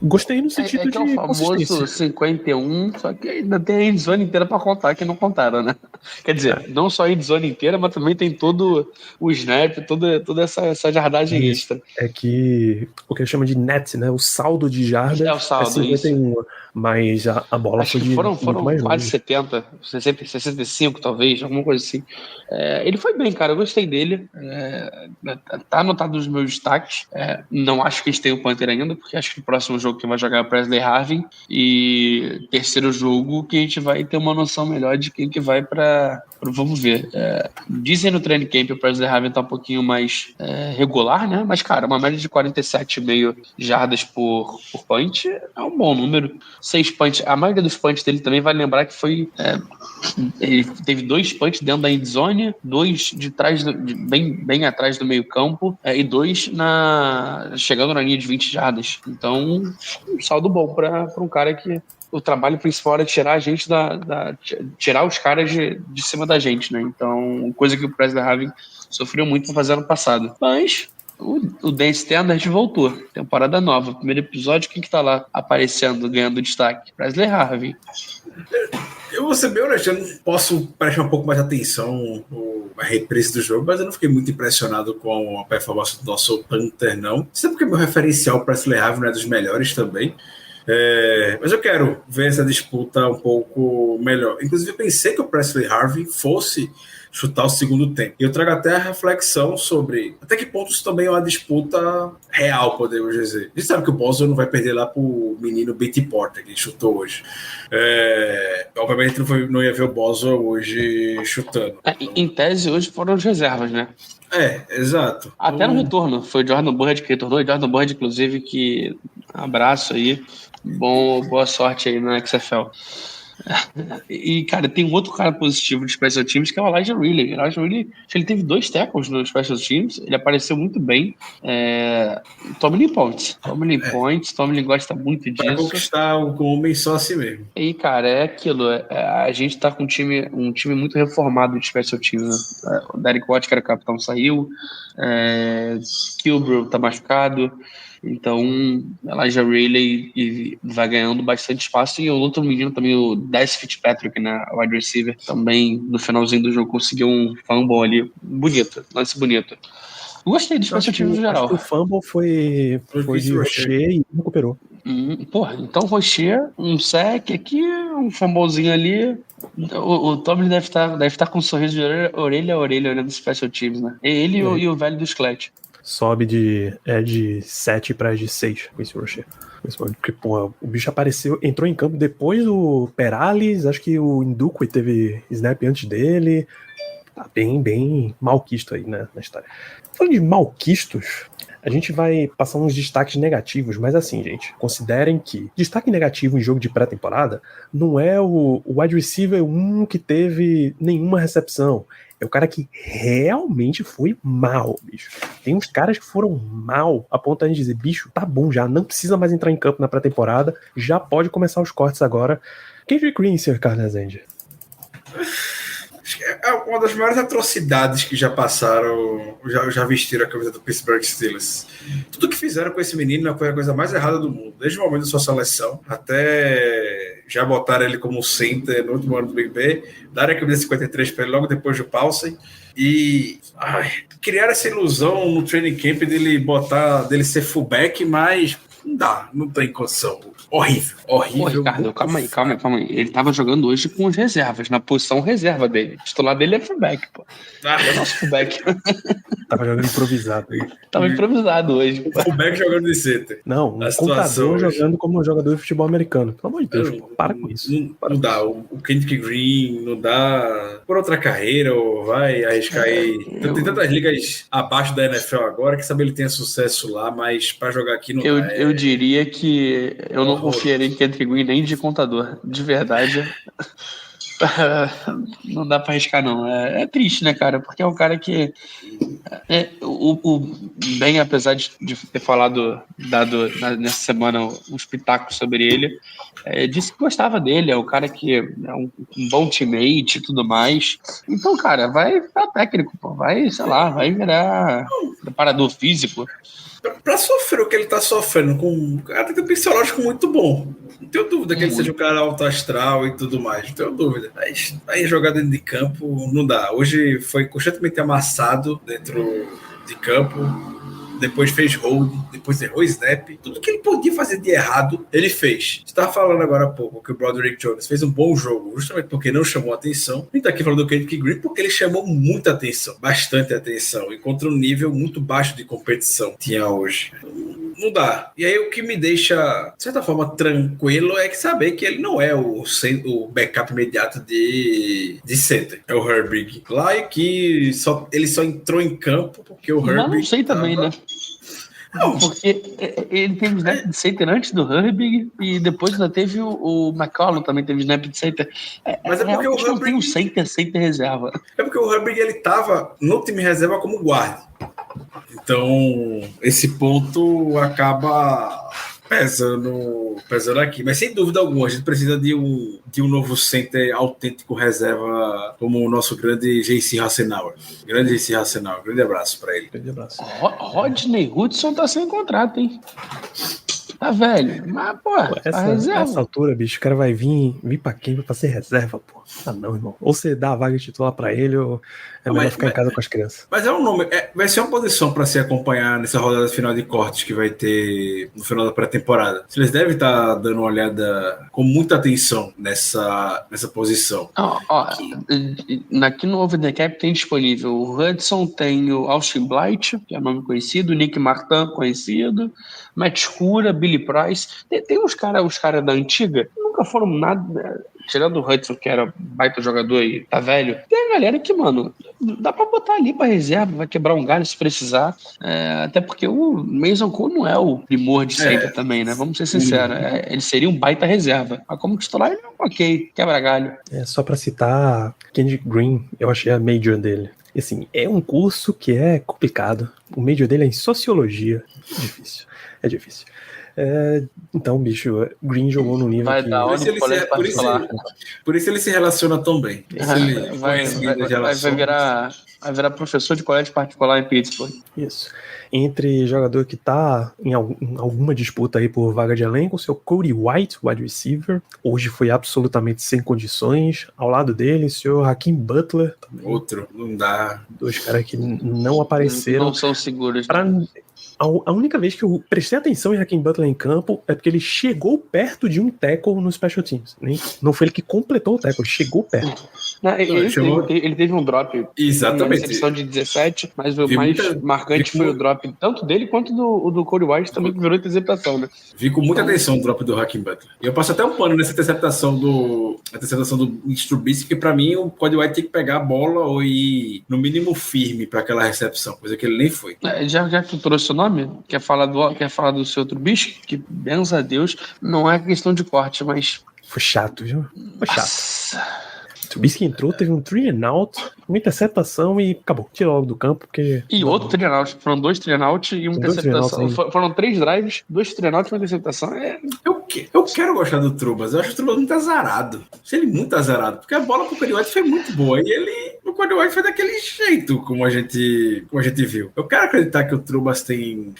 Gostei no sentido de é o famoso 51, só que ainda tem a endzone inteira pra contar, que não contaram, né? Quer dizer, não só a endzone inteira, mas também tem todo o snap, toda essa jardagem extra. É que o que ele chama de net, né? O saldo de jardas o saldo, 51, isso. Mas a bola acho que foram quase 70, 65 talvez, alguma coisa assim. Ele foi bem, cara, eu gostei dele. Tá anotado nos meus destaques. Não acho que a gente tem o Panther ainda, porque acho que o próximo jogo que vai jogar é o Presley Harvin, e terceiro jogo que a gente vai ter uma noção melhor de quem que vai para vamos ver. Dizem no training camp o Presley Harvin tá um pouquinho mais regular, né? Mas, cara, uma média de 47,5 jardas por punch é um bom número. 6 punch, a maioria dos punch dele também vai lembrar que foi ele teve 2 punch dentro da endzone, 2 de trás bem atrás do meio campo, e 2 chegando na linha de 20 jardas. Então, um saldo bom para um cara que o trabalho principal era tirar a gente tirar os caras de cima da gente, né? Então, coisa que o Presley Harvin sofreu muito para fazer ano passado. Mas o Dan Standard voltou, temporada nova, primeiro episódio, quem que tá lá aparecendo, ganhando destaque? Presley Harvin. Eu vou ser bem honesto, eu não posso prestar um pouco mais atenção na reprise do jogo, mas eu não fiquei muito impressionado com a performance do nosso Panther, não. Isso é porque meu referencial para Presley Harvin não é dos melhores também. Mas eu quero ver essa disputa um pouco melhor. Inclusive, eu pensei que o Presley Harvin fosse chutar o segundo tempo. E eu trago até a reflexão sobre até que ponto isso também é uma disputa real, podemos dizer. A gente sabe que o Boswell não vai perder lá pro menino Beatty Porter, que ele chutou hoje. Obviamente não ia ver o Boswell hoje chutando. Em tese, hoje foram as reservas, né? Exato. Até no retorno, foi o Jordan Bird que retornou, e Jordan Bird, inclusive, que abraço aí, boa sorte aí na XFL. E, cara, tem um outro cara positivo de Special Teams, que é o Elijah Riley. Elijah Riley, ele teve 2 tackles no Special Teams, ele apareceu muito bem. Tomlin Points. Tomlin gosta muito disso. Vai conquistar o homem só assim mesmo. E, cara, é aquilo. A gente tá com um time muito reformado de Special Teams, né? O Derek Watt, que era capitão, saiu. Kilbrough tá machucado. Então, Elijah Riley vai ganhando bastante espaço. E o outro menino também, o Dez Fitzpatrick, né, wide receiver, também no finalzinho do jogo conseguiu um fumble ali bonito, lance bonito. Eu gostei do Special Teams no geral. Acho que o fumble foi de Rocher e recuperou. Então Rocher, um sec aqui, um fumblezinho ali. O Tomlin deve estar com um sorriso de orelha a orelha olhando os Special Teams, né? Ele e o velho do Sclet. Sobe de 7 para de 6 com esse Rocher. Porque, o bicho apareceu, entrou em campo depois do Perales, acho que o Ndukwe teve snap antes dele. Tá bem malquisto aí, né, na história. Falando de malquistos, a gente vai passar uns destaques negativos, mas assim, gente, considerem que destaque negativo em jogo de pré-temporada não é o wide receiver 1 que teve nenhuma recepção. É o cara que realmente foi mal, bicho. Tem uns caras que foram mal a ponto de a gente dizer, bicho, tá bom já, não precisa mais entrar em campo na pré-temporada, já pode começar os cortes agora. Kendrick Green, Sr. Carlos Rezende. Acho que é uma das maiores atrocidades que já passaram, já vestiram a camisa do Pittsburgh Steelers. Tudo que fizeram com esse menino foi a coisa mais errada do mundo, desde o momento da sua seleção, até já botaram ele como center no último ano do Big Ben, daram a camisa 53 para ele logo depois do Paulsen, e criaram essa ilusão no training camp dele ser fullback, mas não dá, não tem condição. Horrível. Pô, Ricardo, calma aí. Ele tava jogando hoje com as reservas, na posição reserva dele. O titular dele é fullback, pô. Ele é nosso fullback. Tava jogando improvisado. Tava improvisado hoje. Pô. Fullback jogando de center. Não, um contador jogando como um jogador de futebol americano. Pelo amor de Deus, pô, para com isso. Não dá. O Kendrick Green não dá por outra carreira ou vai arriscar aí. Tem tantas ligas abaixo da NFL agora que sabe ele tenha sucesso lá, mas pra jogar aqui não dá. Eu diria que eu não confiaria em Kendrick Green nem de contador. De verdade. Não dá pra arriscar, não. É triste, né, cara? Porque é um cara que o Ben, apesar de ter dado nessa semana um espetáculo sobre ele, disse que gostava dele, é um cara que é um bom teammate e tudo mais. Então, cara, vai ficar técnico, pô. Vai, sei lá, vai virar preparador físico. Pra sofrer o que ele tá sofrendo, com um cara que tem um psicológico muito bom. Não tenho dúvida que ele seja um cara alto astral e tudo mais, não tenho dúvida. Mas aí jogar dentro de campo não dá. Hoje foi constantemente amassado dentro de campo, depois fez hold, depois errou snap. Tudo que ele podia fazer de errado, ele fez. Você estava falando agora há pouco que o Broderick Jones fez um bom jogo, justamente porque não chamou atenção. A gente tá aqui falando do Kendrick Green porque ele chamou muita atenção, bastante atenção, e contra um nível muito baixo de competição tinha hoje. Não dá. E aí o que me deixa, de certa forma, tranquilo é que saber que ele não é o backup imediato de center. É o Herbig. Lá é que ele só entrou em campo porque o Herbig... Mas não sei também, né? Não, porque ele teve snap de center antes do Herbig e depois ainda teve o McCollum também teve snap de center. Mas é porque o Herbig não tem um center reserva. É porque o Herbig ele tava no time reserva como guarda. Então, esse ponto acaba pesando aqui. Mas sem dúvida alguma, a gente precisa de um novo center autêntico reserva como o nosso grande J.C. Hassenauer. Grande J.C. Hassenauer. Grande abraço para ele. Grande abraço. Rodney Hudson tá sem contrato, hein? Tá velho. Mas, pô, essa altura, bicho, o cara vai vir pra quem? Pra ser reserva, pô. Ah, não, irmão. Ou você dá a vaga titular pra ele, ou é melhor ficar em casa com as crianças. Mas é um nome, vai ser uma posição pra se acompanhar nessa rodada final de cortes que vai ter no final da pré-temporada. Eles devem estar dando uma olhada com muita atenção nessa posição. Aqui no Over the Cap tem disponível o Hudson, tem o Austin Blight, que é nome conhecido, o Nick Martin, conhecido, Matt Scura, Billy Price. Tem os caras da antiga, nunca foram nada, tirando o Hudson, que era baita jogador e tá velho. Tem a galera que, mano, dá pra botar ali pra reserva, vai quebrar um galho se precisar. Até porque o Mason Cole não é o primor de center também, né? Vamos ser sinceros. Ele seria um baita reserva. Mas como titular, ele é ok, quebra galho. Só pra citar, Kendrick Green, eu achei a major dele. E assim, é um curso que é complicado. O major dele é em sociologia. É difícil. Então, bicho, Green jogou no nível vai que... dar Por isso ele se relaciona tão bem. Vai virar professor de colégio particular em Pittsburgh. Isso. Entre jogador que tá em alguma disputa aí por vaga de elenco, o seu Cody White, wide receiver, hoje foi absolutamente sem condições. Ao lado dele, o seu Hakeem Butler. Também. Outro, não dá. Dois caras que não apareceram. Não são seguros. A única vez que eu prestei atenção em Hakeem Butler em campo é porque ele chegou perto de um tackle no Special Teams. Não foi ele que completou o tackle, ele chegou perto. Ele teve um drop. Exatamente. Na recepção de 17, mas o mais marcante foi o drop tanto dele quanto do Cody White também, que virou interceptação, né? Vi com muita atenção o drop do Hakeem Butler. E eu passo até um pano nessa interceptação do Trubisky, que pra mim o Cody White tem que pegar a bola ou ir no mínimo firme pra aquela recepção, coisa que ele nem foi. Já que tu trouxe o nome, quer falar do seu Trubisky, que, benza a Deus, não é questão de corte, mas... Foi chato, viu? Foi chato. Trubisky entrou, teve um 3-and-out, uma interceptação e acabou. Tirou logo do campo, porque... E outro 3-and-out. Foram 2 3-and-out e uma interceptação. Foram 3 drives, 2 3-and-out e uma interceptação. eu quero gostar do Trubas. Eu acho o Trubas muito azarado. Achei ele muito azarado. Porque a bola pro Cody White foi muito boa. E o Cody White foi daquele jeito, como a gente viu. Eu quero acreditar que o Trubas tem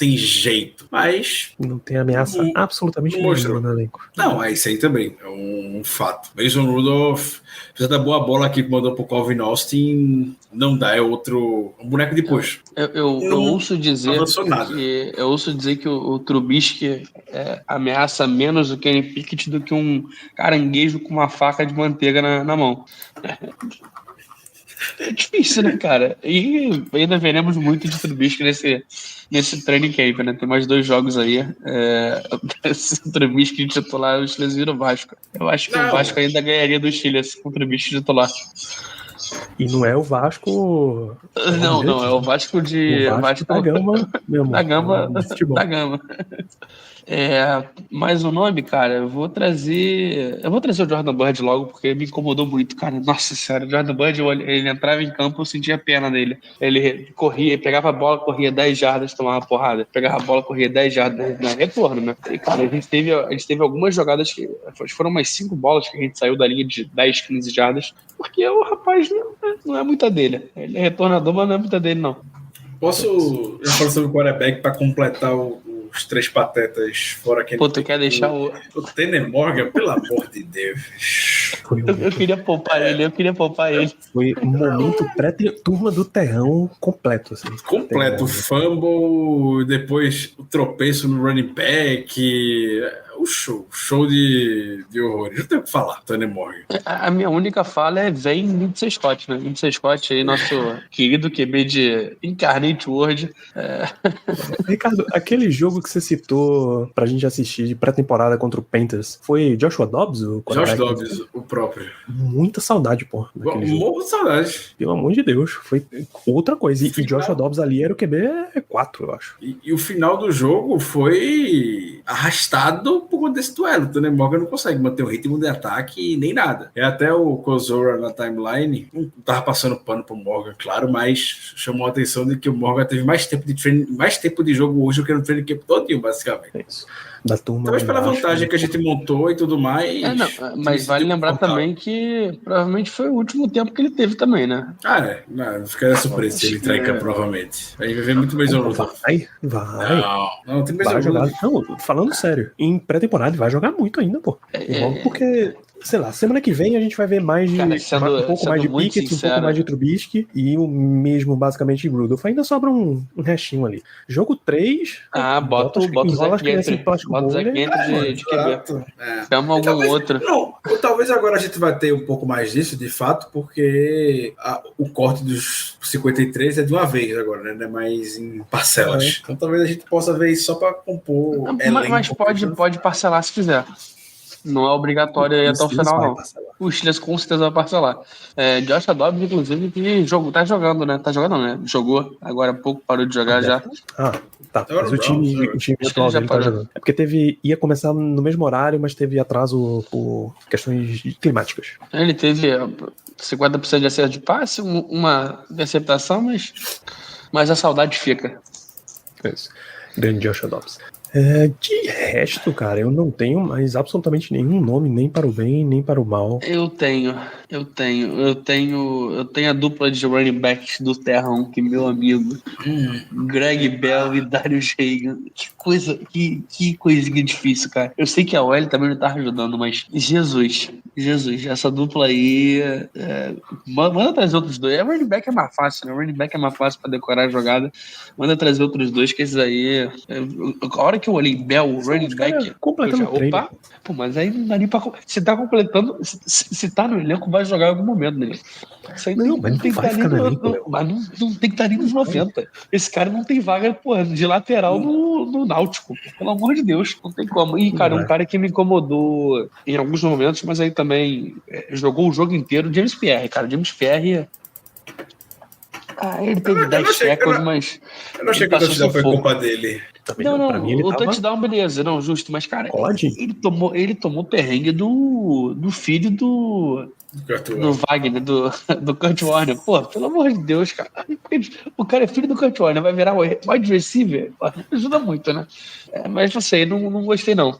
jeito. Mas não tem ameaça absolutamente nenhuma no elenco. Não, é isso aí também. É um fato. Mason Rudolph, apesar da boa bola aqui que mandou pro Calvin Austin, não dá. É outro... Um boneco de push. Eu ouço dizer que o Trubisky ameaça menos o Kenny Pickett do que um caranguejo com uma faca de manteiga na mão. É difícil, né, cara? E ainda veremos muito de Trubisky nesse training camp, né? Tem mais 2 jogos aí. Se o Trubisky titular, o Steelers vira o Vasco. Eu acho que o Vasco ainda ganharia do Steelers com o Trubisky titular. E não é o Vasco... Não, é o Vasco de... O Vasco da Gama, meu amor. Da Gama. Mais um nome, cara, eu vou trazer o Jordan Bird logo, porque me incomodou muito, cara. Nossa senhora, o Jordan Bird, ele entrava em campo, eu sentia pena dele. Ele corria, pegava a bola, corria 10 jardas, tomava porrada. Pegava a bola, corria 10 jardas, não é retorno, né? E, cara, a gente teve algumas jogadas que foram umas 5 bolas que a gente saiu da linha de 10, 15 jardas, porque o rapaz não é muita dele. Ele é retornador, mas não é muita dele, não. Posso falar sobre o quarterback para completar os 3 patetas fora aquele... Pô, tu quer deixar o Tanner Morgan, pelo amor de Deus. Eu queria poupar ele. Foi um momento pré-turma do terrão completo, assim. Completo. Fumble, depois o tropeço no running back... O show de horrores. Não tenho o que falar, Tanner Morgan. A minha única fala vem Lindsey Scott, né? Lindsey Scott aí, nosso querido QB de Incarnate Word. Ricardo, aquele jogo que você citou pra gente assistir de pré-temporada contra o Panthers, foi Joshua Dobbs? Josh Dobbs, o próprio. Muita saudade, pô. Muita saudade. Pelo amor de Deus, foi outra coisa. E Joshua Dobbs ali era o QB 4, eu acho. E o final do jogo foi arrastado por conta desse duelo. O Tanner Morgan não consegue manter o ritmo de ataque nem nada. Até o Kozora na timeline não tava passando pano pro Morgan, claro, mas chamou a atenção de que o Morgan teve mais tempo de jogo hoje do que no training camp todinho, basicamente. É isso. Da turma. Talvez pela vantagem que a gente montou e tudo mais. Mas vale lembrar também que provavelmente foi o último tempo que ele teve também, né? Não ficaria surpreso se ele entrar em campo, provavelmente. A gente vai ver muito mais um luta. Vai. Não, tem mais vai jogar. Não, falando sério, em pré-temporada vai jogar muito ainda, pô. Porque, sei lá, semana que vem a gente vai ver mais de um pouco mais de Pickett, um pouco mais de Trubisky e o mesmo basicamente de Rudolph. Ainda sobra um restinho ali. Jogo 3. Bota o Zac Entry de QB. Chama algum outro. Não, talvez agora a gente vai ter um pouco mais disso, de fato, porque o corte dos 53 é de uma vez agora, né? Não é mais em parcelas. Então talvez a gente possa ver isso só para compor. Mas pode parcelar se quiser. Não é obrigatório aí até o final, não. O Steelers com certeza vai parcelar. Josh Dobbs, inclusive, que tá jogando, né? Tá jogando, né? Jogou agora há pouco, parou de jogar já. Tá. Mas o time atual dele tá jogando. É porque ia começar no mesmo horário, mas teve atraso por questões climáticas. Ele teve 50% de acerto de passe, uma interceptação, mas a saudade fica. É isso. Grande Josh Dobbs. De resto, cara, eu não tenho mais absolutamente nenhum nome, nem para o bem, nem para o mal. Eu tenho a dupla de running backs do Terrão, que meu amigo, Greg Bell e Darius Reagan. Que coisinha difícil, cara. Eu sei que a OL também não tá ajudando, mas Jesus, essa dupla aí, manda trazer outros dois. Running back é mais fácil, né? Running back é mais fácil pra decorar a jogada. Manda trazer outros dois, que esses aí, a hora que eu olhei Bell, running back, opa, pô, mas aí não dá nem pra... Se tá completando, se tá no elenco, vai jogar em algum momento, né? Isso aí mas não tem que estar nem não tem que estar nem nos 90. Esse cara não tem vaga, pô, de lateral no Náutico. Pelo amor de Deus, não tem como. E, cara, um cara que me incomodou em alguns momentos, mas aí também jogou o jogo inteiro, James Pierre, cara. James Pierre... ele teve 10 tackles, mas... Eu não achei que a torcida foi culpa dele. Também Não, pra mim ele o tava... touchdown, beleza, não, justo, mas, cara, Pode. ele tomou perrengue do filho do Wagner, do Kurt Warner. Pô, pelo amor de Deus, cara. O cara é filho do Kurt Warner, vai virar wide receiver? Pô, ajuda muito, né? Mas não sei, não gostei, não.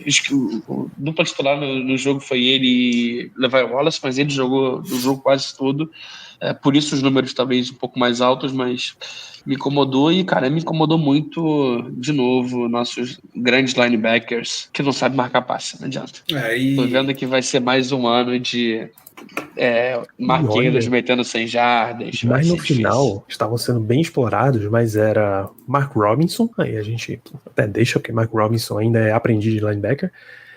Acho que o dupla titular no jogo foi ele e Levi Wallace, mas ele jogou o jogo quase todo. Por isso os números talvez um pouco mais altos, mas me incomodou e, cara, me incomodou muito, de novo, nossos grandes linebackers que não sabem marcar passe, não adianta. Tô vendo que vai ser mais um ano de Marquinhos metendo 100 jardas. Mas no final estavam sendo bem explorados, mas era Mark Robinson, aí a gente até deixa, porque Mark Robinson ainda é aprendiz de linebacker,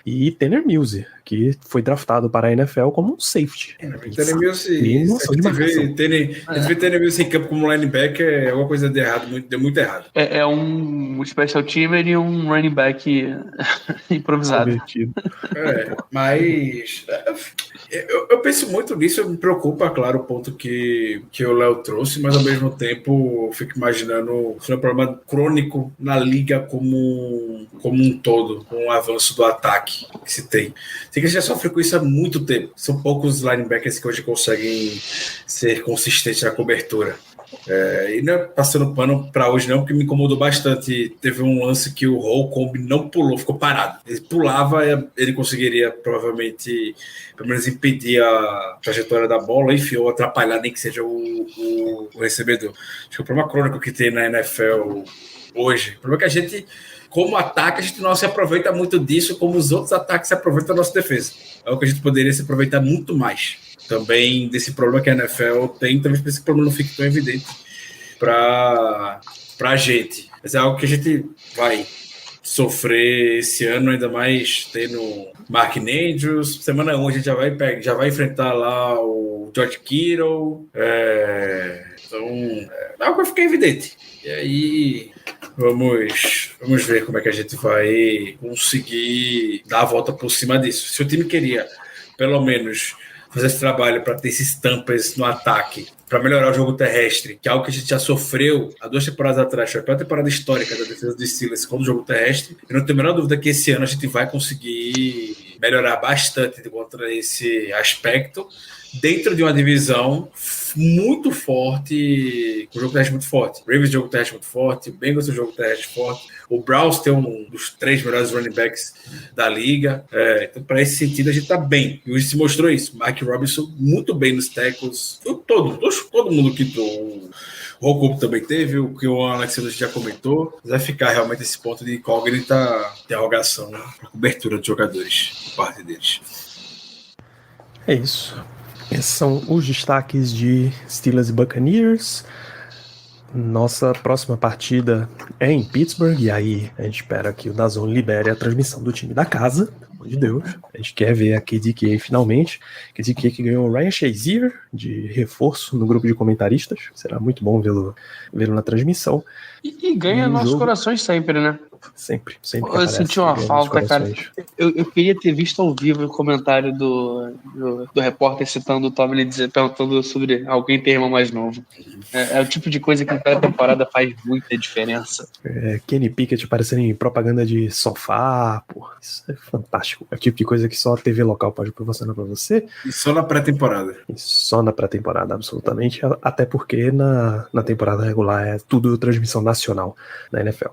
e Tanner Mills, que foi draftado para a NFL como um safety. Tanner Mills, a gente vê Tanner Mills em campo como linebacker, é alguma coisa de errado, deu muito errado. É um special teamer e um running back improvisado. Mas eu penso muito nisso, me preocupa, claro, o ponto que o Léo trouxe, mas ao mesmo tempo eu fico imaginando se é um problema crônico na liga como um todo, com o avanço do ataque que se tem. Tem que a gente já sofre com isso há muito tempo. São poucos linebackers que hoje conseguem ser consistentes na cobertura. E não é passando pano para hoje não, porque me incomodou bastante. Teve um lance que o Holcomb não pulou, ficou parado. Ele pulava, ele conseguiria provavelmente pelo menos impedir a trajetória da bola, enfim, ou atrapalhar nem que seja o recebedor. Acho que o problema crônico que tem na NFL hoje, o problema é que a gente, como ataque, a gente não se aproveita muito disso, como os outros ataques se aproveitam da nossa defesa. É o que a gente poderia se aproveitar muito mais. Também desse problema que a NFL tem, talvez esse problema não fique tão evidente para a gente. Mas é algo que a gente vai sofrer esse ano, ainda mais tendo Mark Andrews. Semana 1 a gente já vai enfrentar lá o George Kittle. Então, é algo que fica evidente. E aí, vamos ver como é que a gente vai conseguir dar a volta por cima disso. Se o time queria, pelo menos, fazer esse trabalho para ter esses tampas no ataque, para melhorar o jogo terrestre, que é algo que a gente já sofreu há 2 temporadas atrás, foi a temporada histórica da defesa dos Steelers com o jogo terrestre. Eu não tenho a menor dúvida que esse ano a gente vai conseguir melhorar bastante contra esse aspecto, dentro de uma divisão muito forte, com o jogo terrestre muito forte. O Ravens jogo terrestre muito forte, o Bengals jogo terrestre forte, o Browns tem um dos 3 melhores running backs da liga. Então, para esse sentido, a gente tá bem. E hoje se mostrou isso. Mike Robinson muito bem nos tackles. Todo mundo que o Holcomb também teve, o que o Alexandre já comentou. Vai ficar realmente esse ponto de incógnita, interrogação, né, para cobertura de jogadores, por parte deles. É isso. Esses são os destaques de Steelers e Buccaneers. Nossa próxima partida é em Pittsburgh, e aí a gente espera que o DAZN libere a transmissão do time da casa, pelo amor de Deus. A gente quer ver a KDK finalmente. KDK que ganhou o Ryan Shazier de reforço no grupo de comentaristas. Será muito bom vê-lo na transmissão. E ganha nossos corações sempre, né? Sempre. Eu senti uma falta, cara. Eu queria ter visto ao vivo o comentário do repórter citando o Tomlin, perguntando sobre alguém ter irmão mais novo. É o tipo de coisa que na pré-temporada faz muita diferença. Kenny Pickett aparecendo em propaganda de sofá, pô, isso é fantástico. É o tipo de coisa que só a TV local pode proporcionar pra você. E só na pré-temporada. Só na pré-temporada, absolutamente. Até porque na temporada regular é tudo transmissão nacional na NFL.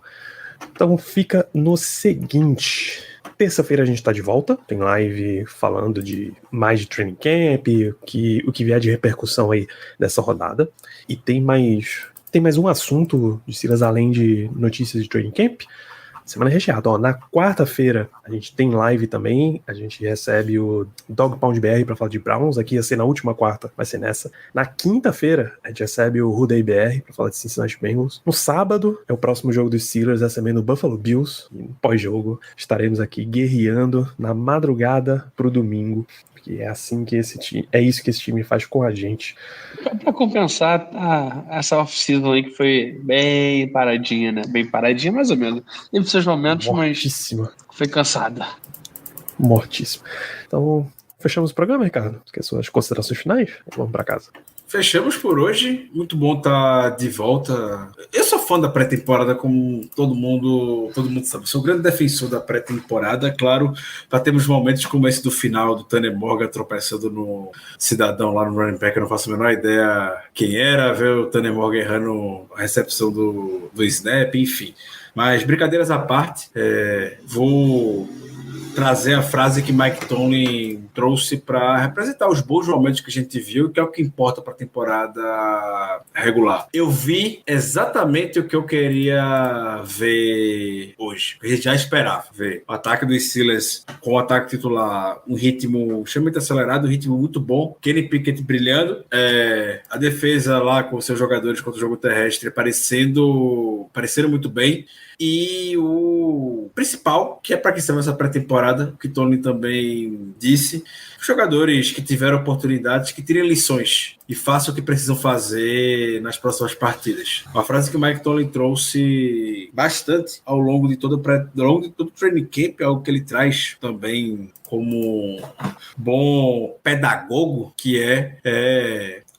Então fica no seguinte: terça-feira a gente tá de volta, tem live falando de mais de training camp, o que vier de repercussão aí dessa rodada, e tem mais um assunto de Steelers além de notícias de training camp. Semana recheada, na quarta-feira a gente tem live também, a gente recebe o Dog Pound BR para falar de Browns, aqui ia ser na última quarta, vai ser nessa. Na quinta-feira a gente recebe o Ruday BR para falar de Cincinnati Bengals. No sábado é o próximo jogo dos Steelers, recebendo o Buffalo Bills, e no pós-jogo estaremos aqui guerreando na madrugada pro domingo, porque é assim que esse time faz com a gente. Pra compensar essa off-season aí que foi bem paradinha, né? Bem paradinha, mais ou menos. Teve seus momentos, mortíssima. Mas foi cansada. Mortíssima. Então, fechamos o programa, Ricardo. Quer suas considerações finais? Vamos pra casa. Fechamos por hoje. Muito bom estar de volta. Eu sou fã da pré-temporada, como todo mundo sabe. Sou um grande defensor da pré-temporada, claro, para termos momentos como esse do final, do Tanner Morgan tropeçando no cidadão lá no running back. Eu não faço a menor ideia quem era, ver o Tanner Morgan errando a recepção do snap, enfim. Mas brincadeiras à parte, vou trazer a frase que Mike Tomlin trouxe para representar os bons momentos que a gente viu, que é o que importa para a temporada regular. Eu vi exatamente o que eu queria ver hoje. A gente já esperava ver o ataque dos Steelers com o ataque titular, um ritmo extremamente acelerado, um ritmo muito bom. Kenny Pickett brilhando, a defesa lá com seus jogadores contra o jogo terrestre parecendo muito bem. E o principal, que é para que serve essa pré-temporada, que Tony também disse, os jogadores que tiveram oportunidades, que tirem lições e façam o que precisam fazer nas próximas partidas. Uma frase que o Mike Tomlin trouxe bastante ao longo de todo o training camp, algo que ele traz também como bom pedagogo, que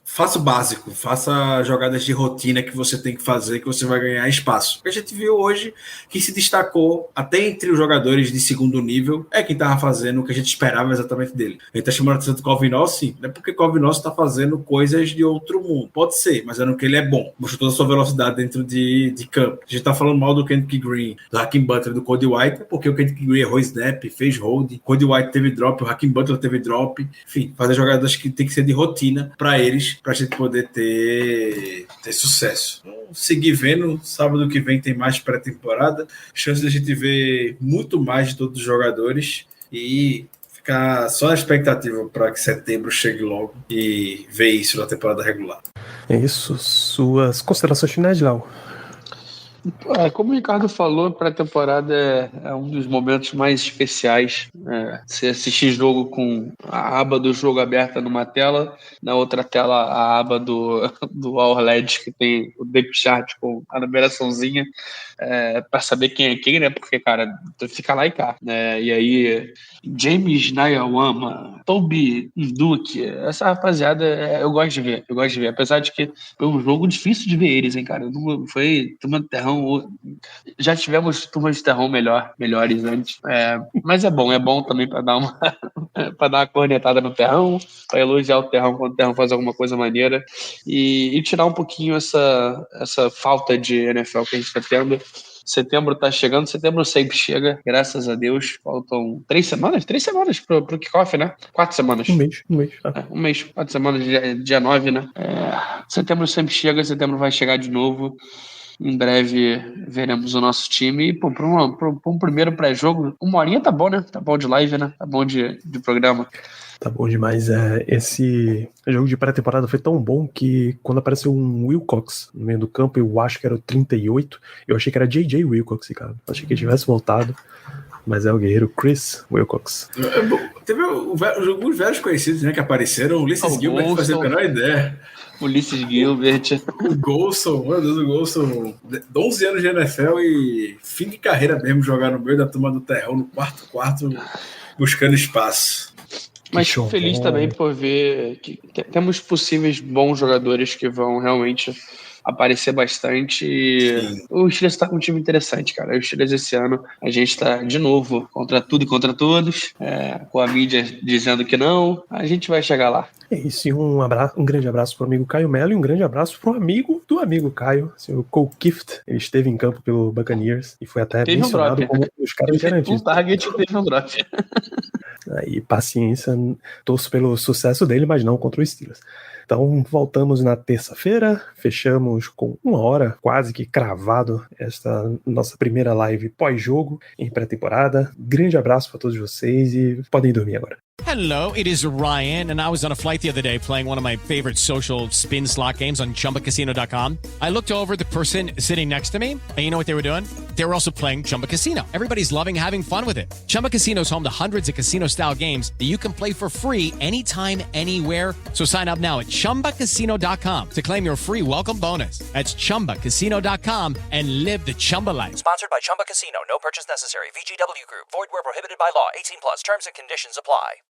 faça o básico, faça jogadas de rotina que você tem que fazer, que você vai ganhar espaço. O que a gente viu hoje, que se destacou até entre os jogadores de segundo nível, é quem estava fazendo o que a gente esperava exatamente dele. A gente está chamando a atenção do Calvin Austin, não é porque Calvin Austin está fazendo coisas de outro mundo. Pode ser, mas é no que ele é bom. Mostrou toda a sua velocidade dentro de campo. A gente está falando mal do Kendrick Green, do Hakeem Butler, do Cody White, porque o Kendrick Green errou snap, fez hold, Cody White teve drop, o Hakeem Butler teve drop. Enfim, fazer jogadas que tem que ser de rotina para eles, para a gente poder ter sucesso. Vamos seguir vendo. Sábado que vem tem mais pré-temporada. Chance de a gente ver muito mais de todos os jogadores e ficar só na expectativa para que setembro chegue logo e ver isso na temporada regular. É isso. Suas considerações finais, Léo? Como o Ricardo falou, pré-temporada é um dos momentos mais especiais. Você assistir jogo com a aba do jogo aberta numa tela, na outra tela a aba do All LED, que tem o depth chart com a numeraçãozinha, para saber quem é quem, né? Porque, cara, fica lá e cá. E aí, James Nayawama, Toby Duke, essa rapaziada eu gosto de ver. Apesar de que foi um jogo difícil de ver eles, hein, cara? Não foi turma de terrão. Já tivemos turmas de terrão melhores antes. Mas é bom também para dar uma cornetada no terrão, para elogiar o terrão quando o terrão faz alguma coisa maneira e tirar um pouquinho essa falta de NFL que a gente está tendo. Setembro tá chegando, setembro sempre chega, graças a Deus. Faltam 3 semanas pro kickoff, né? 4 semanas. Um mês. Um mês, 4 semanas, dia 9, né? Setembro sempre chega, setembro vai chegar de novo. Em breve veremos o nosso time. E, para um primeiro pré-jogo, 1 horinha tá bom, né? Tá bom de live, né? Tá bom de programa. Tá bom demais. Esse jogo de pré-temporada foi tão bom que quando apareceu um Wilcox no meio do campo, eu acho que era o 38, eu achei que era J.J. Wilcox, cara. Achei que ele tivesse voltado, mas é o guerreiro Chris Wilcox. Teve alguns velhos conhecidos, né, que apareceram. O Ulysses Gilbert, não fazia a menor ideia. Ulysses Gilbert. O Golson, meu Deus, o Golson, 11 anos de NFL e fim de carreira mesmo, jogar no meio da turma do terrão, no quarto, buscando espaço. Mas feliz também por ver que temos possíveis bons jogadores que vão realmente aparecer bastante. Sim. O Steelers tá com um time interessante, cara. O Steelers esse ano, a gente tá de novo contra tudo e contra todos, com a mídia dizendo que não. A gente vai chegar lá. É isso, e um grande abraço pro amigo Caio Mello e um grande abraço pro amigo do amigo Caio, o Cole Kift. Ele esteve em campo pelo Buccaneers e foi até mencionado como os caras garantidos. Um target teve um drop. Aí, paciência, torço pelo sucesso dele, mas não contra os Steelers. Então, voltamos na terça-feira, fechamos com 1 hora, quase que cravado, esta nossa primeira live pós-jogo em pré-temporada. Grande abraço para todos vocês e podem dormir agora. Hello, it is Ryan, and I was on a flight the other day playing one of my favorite social spin slot games on ChumbaCasino.com. I looked over at the person sitting next to me, and you know what they were doing? They were also playing Chumba Casino. Everybody's loving having fun with it. Chumba Casino is home to hundreds of casino-style games that you can play for free anytime, anywhere. So sign up now at ChumbaCasino.com to claim your free welcome bonus. That's ChumbaCasino.com and live the Chumba life. Sponsored by Chumba Casino. No purchase necessary. VGW Group. Void where prohibited by law. 18+. Terms and conditions apply.